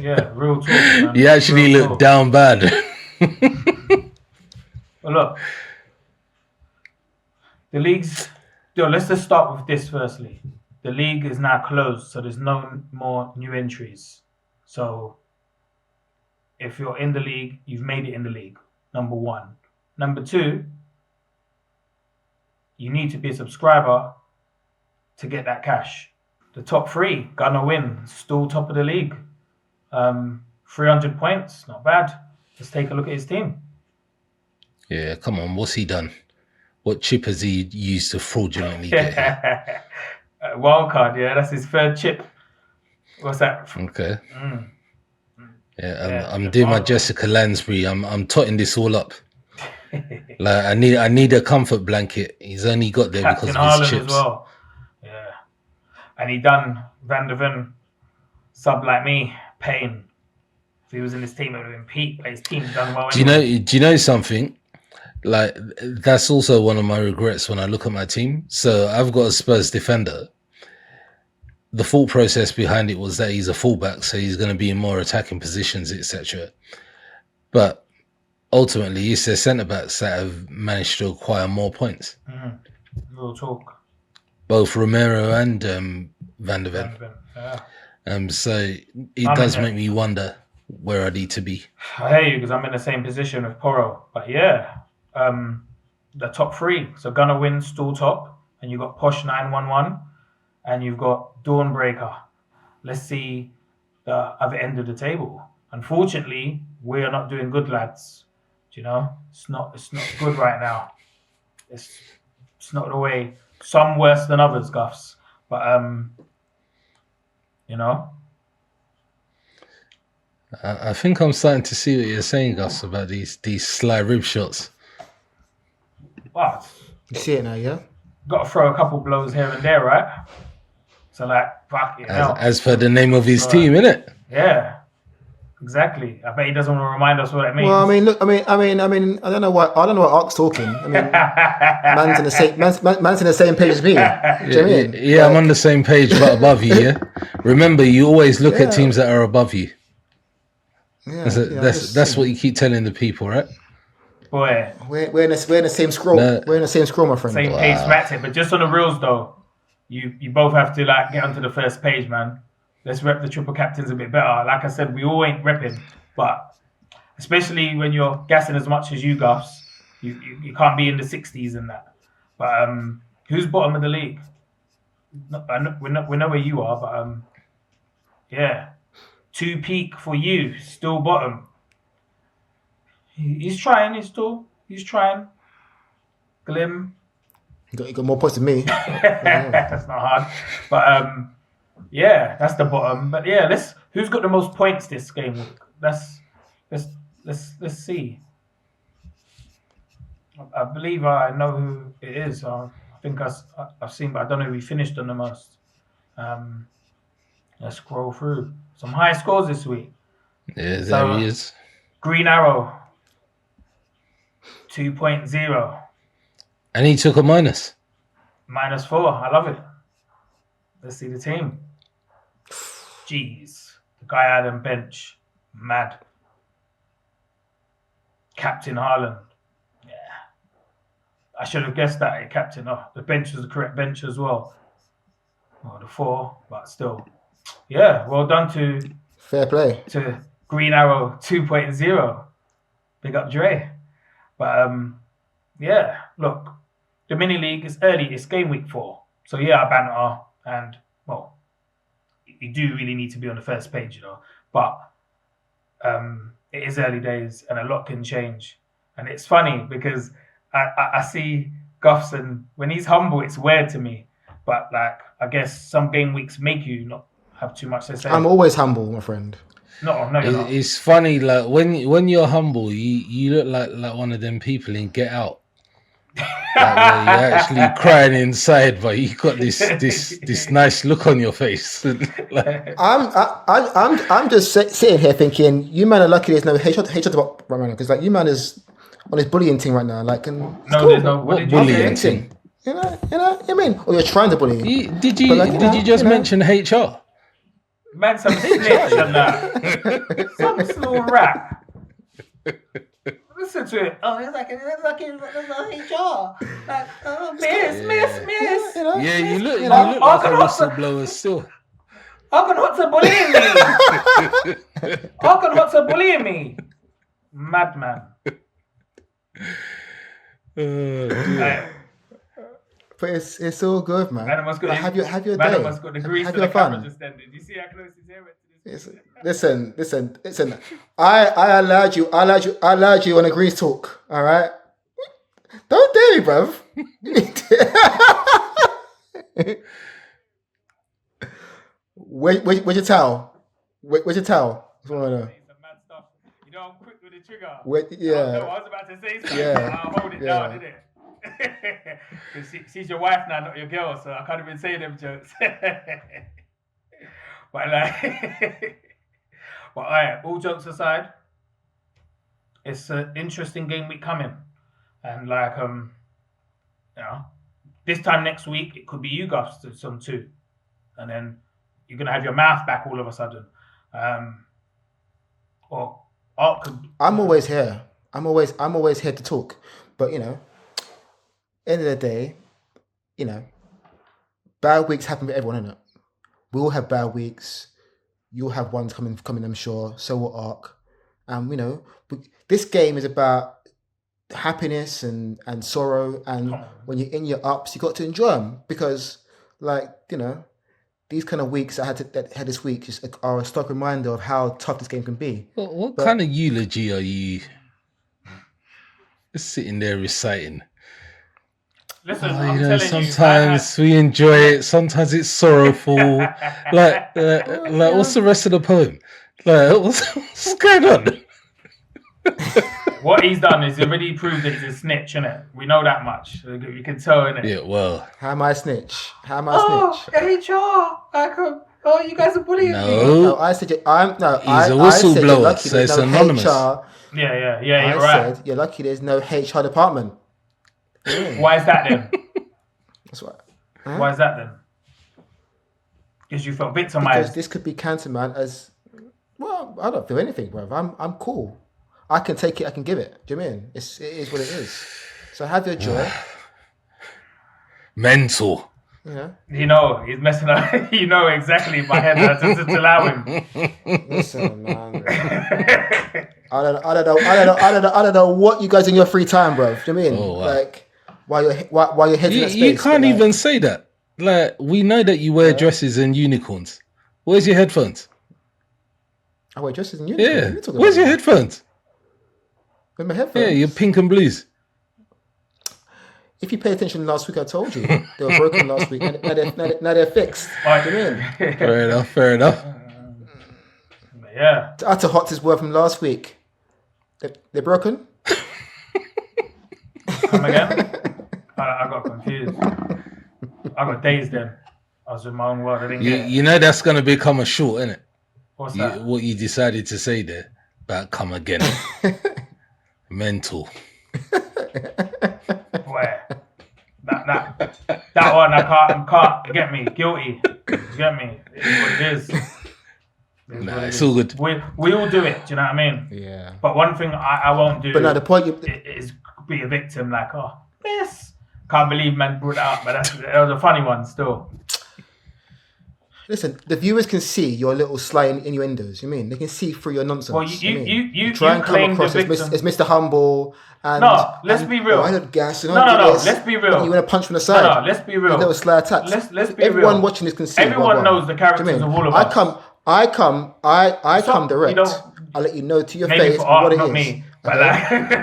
Yeah, real talk, man. You actually look down bad. Well, look, the league's... let's just start with this firstly. The league is now closed, so there's no more new entries. So if you're in the league, you've made it in the league. Number one. Number two, you need to be a subscriber to get that cash. The top three, gonna win, still top of the league. 300 points, not bad. Let's take a look at his team. Yeah, come on, what's he done? What chip has he used to fraudulently get here? Wildcard, yeah, that's his third chip. What's that? Okay. Yeah, I'm doing my Jessica Lansbury. I'm totting this all up. Like I need a comfort blanket. He's only got there Captain because of his Harlan chips. as well. Yeah, and he done Van der Ven sub like me. Pain. If he was in his team, it would have been Pete. But his team done well. Do you know something? Like that's also one of my regrets when I look at my team. So I've got a Spurs defender. The thought process behind it was that he's a fullback, so he's going to be in more attacking positions, etc. But ultimately, it's their centre backs that have managed to acquire more points. Real talk. Both Romero and Van der Ven. Yeah. So it does make me wonder where I need to be. I hear you because I'm in the same position with Porro. But yeah, the top three. So gonna win, still top, and you've got Posh 911, and you've got Dawnbreaker. Let's see the other end of the table. Unfortunately, we are not doing good, lads. Do you know? It's not good right now. It's not the way. Some worse than others, Guffs. But you know. I think I'm starting to see what you're saying, Gus, about these sly rib shots. What? You see it now, yeah? Got to throw a couple blows here and there, right? So like, fuck it. As per the name of his team, innit? Yeah, exactly. I bet he doesn't want to remind us what it means. Well, I mean, look, I mean, I don't know what Ark's talking. I mean, man's in the same page as me. Do you know what I mean? Yeah, I'm on the same page, but above you. Yeah. Remember, you always look at teams that are above you. Yeah, that's what you keep telling the people, right? Boy, we're in the same scroll. No. We're in the same scroll, my friend. Same page, Matt. But just on the reels, though, you both have to like get onto the first page, man. Let's rep the triple captains a bit better. Like I said, we all ain't repping, but especially when you're gassing as much as you, Guffs, you can't be in the 60s and that. But who's bottom of the league? We know where you are, but yeah. 2 peak for you, still bottom. He's trying, he's trying. Glim. You got more points than me. That's not hard. But yeah, that's the bottom. But yeah, who's got the most points this game week? Let's see. I believe I know who it is. I think I've seen, but I don't know if he finished on the most. Let's scroll through. Some high scores this week. Yeah, there he is. Green Arrow, 2.0. And he took a minus. -4. I love it. Let's see the team. Jeez. The guy had him bench. Mad. Captain Harlan. Yeah. I should have guessed that, Captain. Oh, the bench was the correct bench as well. Oh, the 4, but still. Yeah, well done to fair play to Green Arrow 2.0. Big up Dre. But yeah, look, the mini league is early. It's game week 4. So yeah, Banter, and well, you do really need to be on the first page, you know. But it is early days, and a lot can change. And it's funny because I see Guffs, and when he's humble, it's weird to me. But like, I guess some game weeks make you not have too much to say. I'm always humble, my friend. No, you're not. It's funny, like when you're humble, you look like one of them people in Get Out. Like, where you're actually crying inside, but you got this nice look on your face. Like, I'm just sitting here thinking, you man are lucky there's no hatred about right now, because like you man is on his bullying team right now. Like, and there's no bullying team. You know, I mean, or you're trying to bully. Did you just mention HR? Man, some snitch and that. Some slow rap. Listen to it. Oh, it's like HR. Like, oh, miss. You know? Yeah, you look like a whistleblower still. Arkan Hot's bullying me. Madman. But it's all good, man. Have your day. Must got the grease have to your the fun. camera just then. Did you see how close his hair went to this? Listen. I allowed you on a grease talk. All right. Don't dare me, bruv. Where's your towel? Where's your towel? That's what I know. You know, I'm quick with the trigger. Yeah. No, I was about to say something. Yeah. I'll hold it down, didn't it? Because she's your wife now, not your girl, so I can't even say them jokes. But alright, all jokes aside, it's an interesting game week coming. And this time next week, it could be you, Guffs, to some two. And then you're going to have your mouth back all of a sudden. Or Art could... I'm always here. I'm always here to talk. But, end of the day, bad weeks happen for everyone, innit? We all have bad weeks. You'll have ones coming, I'm sure. So will Arc. This game is about happiness and sorrow. And when you're in your ups, you got to enjoy them. Because, these kind of weeks I had this week are a stark reminder of how tough this game can be. What kind of eulogy are you just sitting there reciting? Listen, I'm telling sometimes we enjoy it, sometimes it's sorrowful. like what's the rest of the poem? Like, what's going on? What he's done is already proved that he's a snitch, innit? We know that much. You can tell, innit? Yeah, well. How am I a snitch? HR. You guys are bullying me. No, I said he's a whistleblower, so it's anonymous. Yeah, you're right. Said you're lucky there's no HR department. Why is that then? That's what. Why is that then? Because you felt victimized. Because this could be countermand as well. I don't feel anything, bro. I'm cool. I can take it. I can give it. Do you mean? It is what it is. So have your joy. Mental. He's messing up. You know exactly my head. Just allow him. Listen, man. I don't know what you guys in your free time, bro. Do you mean? Oh, wow. Like while you're heading that space. You can't even say that. Like, we know that you wear dresses and unicorns. Where's your headphones? I wear dresses and unicorns. Yeah. Where's your headphones? With my headphones. Yeah, you're pink and blues. If you pay attention last week, I told you they were broken last week. Now they're fixed. Do you mean? Fair enough. Yeah. Utter Hot's word from last week. They're broken? Come again? I got confused. I got dazed then. I was in my own world. I didn't get it. You know that's going to become a short, isn't it? What's that? What you decided to say there about come again. Mental. Where? That one I can't get me guilty. Get me? It's what it is. It's all good. We all do it. Do you know what I mean? Yeah. But one thing I won't do. But now the point is be a victim. Like, yes, can't believe man brought that up. But that was a funny one still. Listen, the viewers can see your little sly innuendos. You mean they can see through your nonsense? Well, you try and come across as Mr. Humble. And, let's be real. I don't gas. No. Let's be real. You want to punch from the side? No. Let's be real. A little sly attacks. Let's be real. Everyone watching this can see. Everyone knows the characters of all of us. I come direct. I'll let you know to your face what it is. Me, but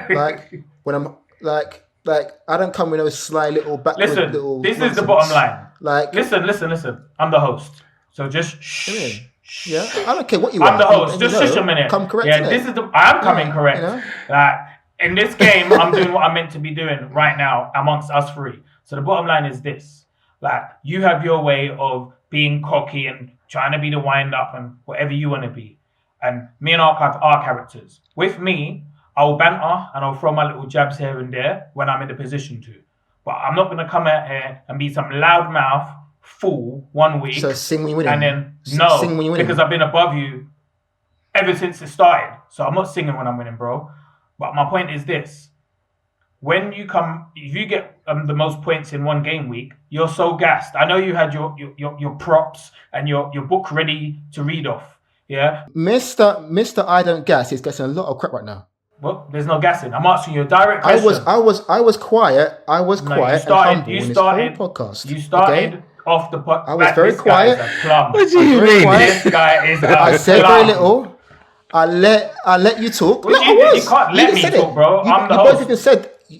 like when I'm like I don't come with no sly little backward little. This nonsense. is the bottom line. Like listen. I'm the host. So just shh. Yeah, I don't care what you I'm the host. Just shush a minute. Come correct. Yeah, this is I'm coming correct. Like in this game, I'm doing what I'm meant to be doing right now amongst us three. So the bottom line is this: like you have your way of being cocky and trying to be the wind up and whatever you want to be, and me and Arc have our characters. With me, I'll banter and I'll throw my little jabs here and there when I'm in the position to. But I'm not going to come out here and be some loudmouth fool 1 week. So sing when you win. And then sing when you win. Because I've been above you ever since it started. So I'm not singing when I'm winning, bro. But my point is this: when you come, if you get the most points in one game week, you're so gassed. I know you had your props and your book ready to read off. Yeah, Mr. I don't gas is getting a lot of crap right now. Well, there's no gassing. I'm asking you a direct question. I was quiet. I was quiet and humble in this whole podcast. You started off the podcast. I was very quiet. What do you mean? This guy is a I said very little. I let you talk. You can't let me talk, bro. I'm the host.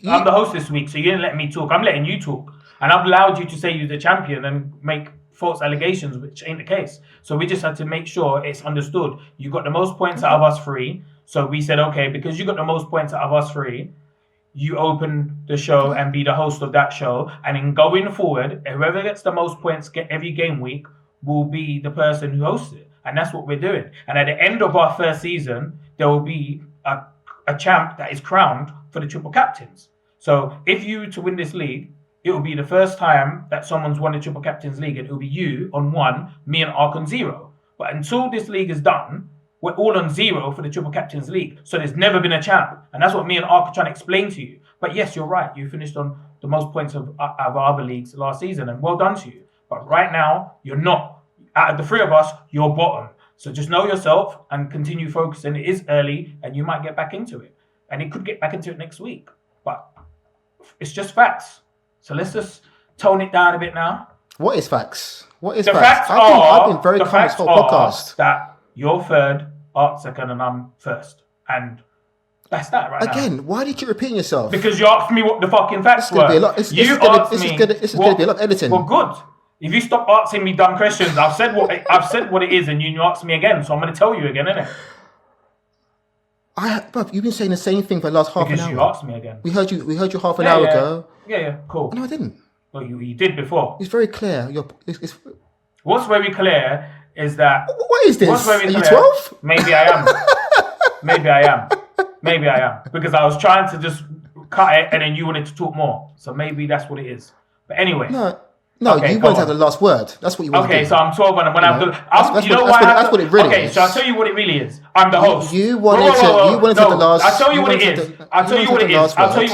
I'm the host this week, so you didn't let me talk. I'm letting you talk. And I've allowed you to say you're the champion and make false allegations, which ain't the case. So we just had to make sure it's understood. You got the most points out of us three. So we said, okay, because you got the most points out of us three, you open the show and be the host of that show. And in going forward, whoever gets the most points every game week will be the person who hosts it. And that's what we're doing. And at the end of our first season, there will be a champ that is crowned for the triple captains. So if you were to win this league, it will be the first time that someone's won the triple captains league, and it will be you on 1, me and Ark on 0. But until this league is done, we're all on 0 for the triple captains league. So there's never been a champ. And that's what me and Ark are trying to explain to you. But yes, you're right. You finished on the most points of our other leagues last season, and well done to you. But right now, you're not. Out of the three of us, you're bottom. So just know yourself and continue focusing. It is early, and you might get back into it. And it could get back into it next week. But it's just facts. So let's just tone it down a bit now. What is facts? What is the facts? I've been very calm this whole podcast. That you're third, Art's second, and I'm first. And that's that right now. Again, why do you keep repeating yourself? Because you asked me what the fucking facts were. This is going to be a lot of editing. Well, good. If you stop asking me dumb questions, I've said what it is, and you ask me again. So I'm going to tell you again, innit? Bruv, you've been saying the same thing for the last half an hour. Because you asked me again. We heard you half an hour ago. Yeah, cool. No, I didn't. Well, you did before. It's very clear. What's very clear is that... What is this? What's very Are clear, you 12? Maybe I am. Because I was trying to just cut it and then you wanted to talk more. So maybe that's what it is. But anyway... No, okay, you want to have the last word. That's what you want to do. Okay, so I'm 12 and when that's what it really is. Okay, so I'll tell you what it really is. I'm the host. You wanted to have the last... I'll tell you what it is. I'll tell you what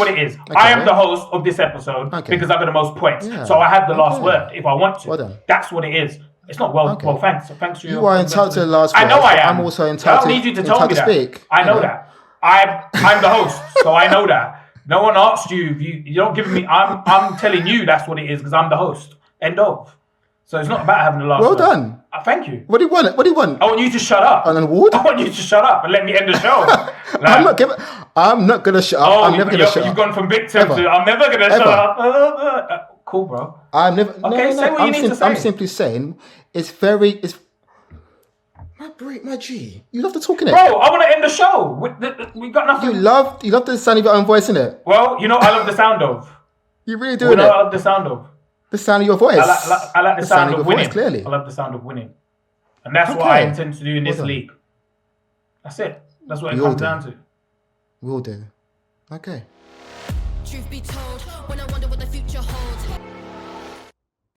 it is. Okay. I am the host of this episode because I got the most points. Yeah. So I have the last word if I want to. Well done. That's what it is. It's not well, thanks. Thanks for your... You are entitled to the last word. I know I am. I'm also entitled to speak. I don't need you to tell me that. I know that. I'm the host, so I know that. No one asked you. You don't give me... I'm telling you that's what it is because I'm the host. End of. So it's not about having the last word. Well done. Thank you. What do you want? What do you want? I want you to shut up. An award? I want you to shut up and let me end the show. I'm not going to shut up. I'm never going to shut up. You've gone from victim to I'm never going to shut up. Cool, bro. I'm never... Okay, say what you need to say. I'm simply saying it's very... My G. You love to talk in it. Bro, I want to end the show. We got nothing. You love the sound of your own voice in it. Well, you know I love the sound of. You really do, I love the sound of. The sound of your voice. I like the sound of winning. Voice, clearly. I love the sound of winning. And that's what I intend to do in this league. That's it. That's what it comes down to. We all do. Okay. Truth be told, when I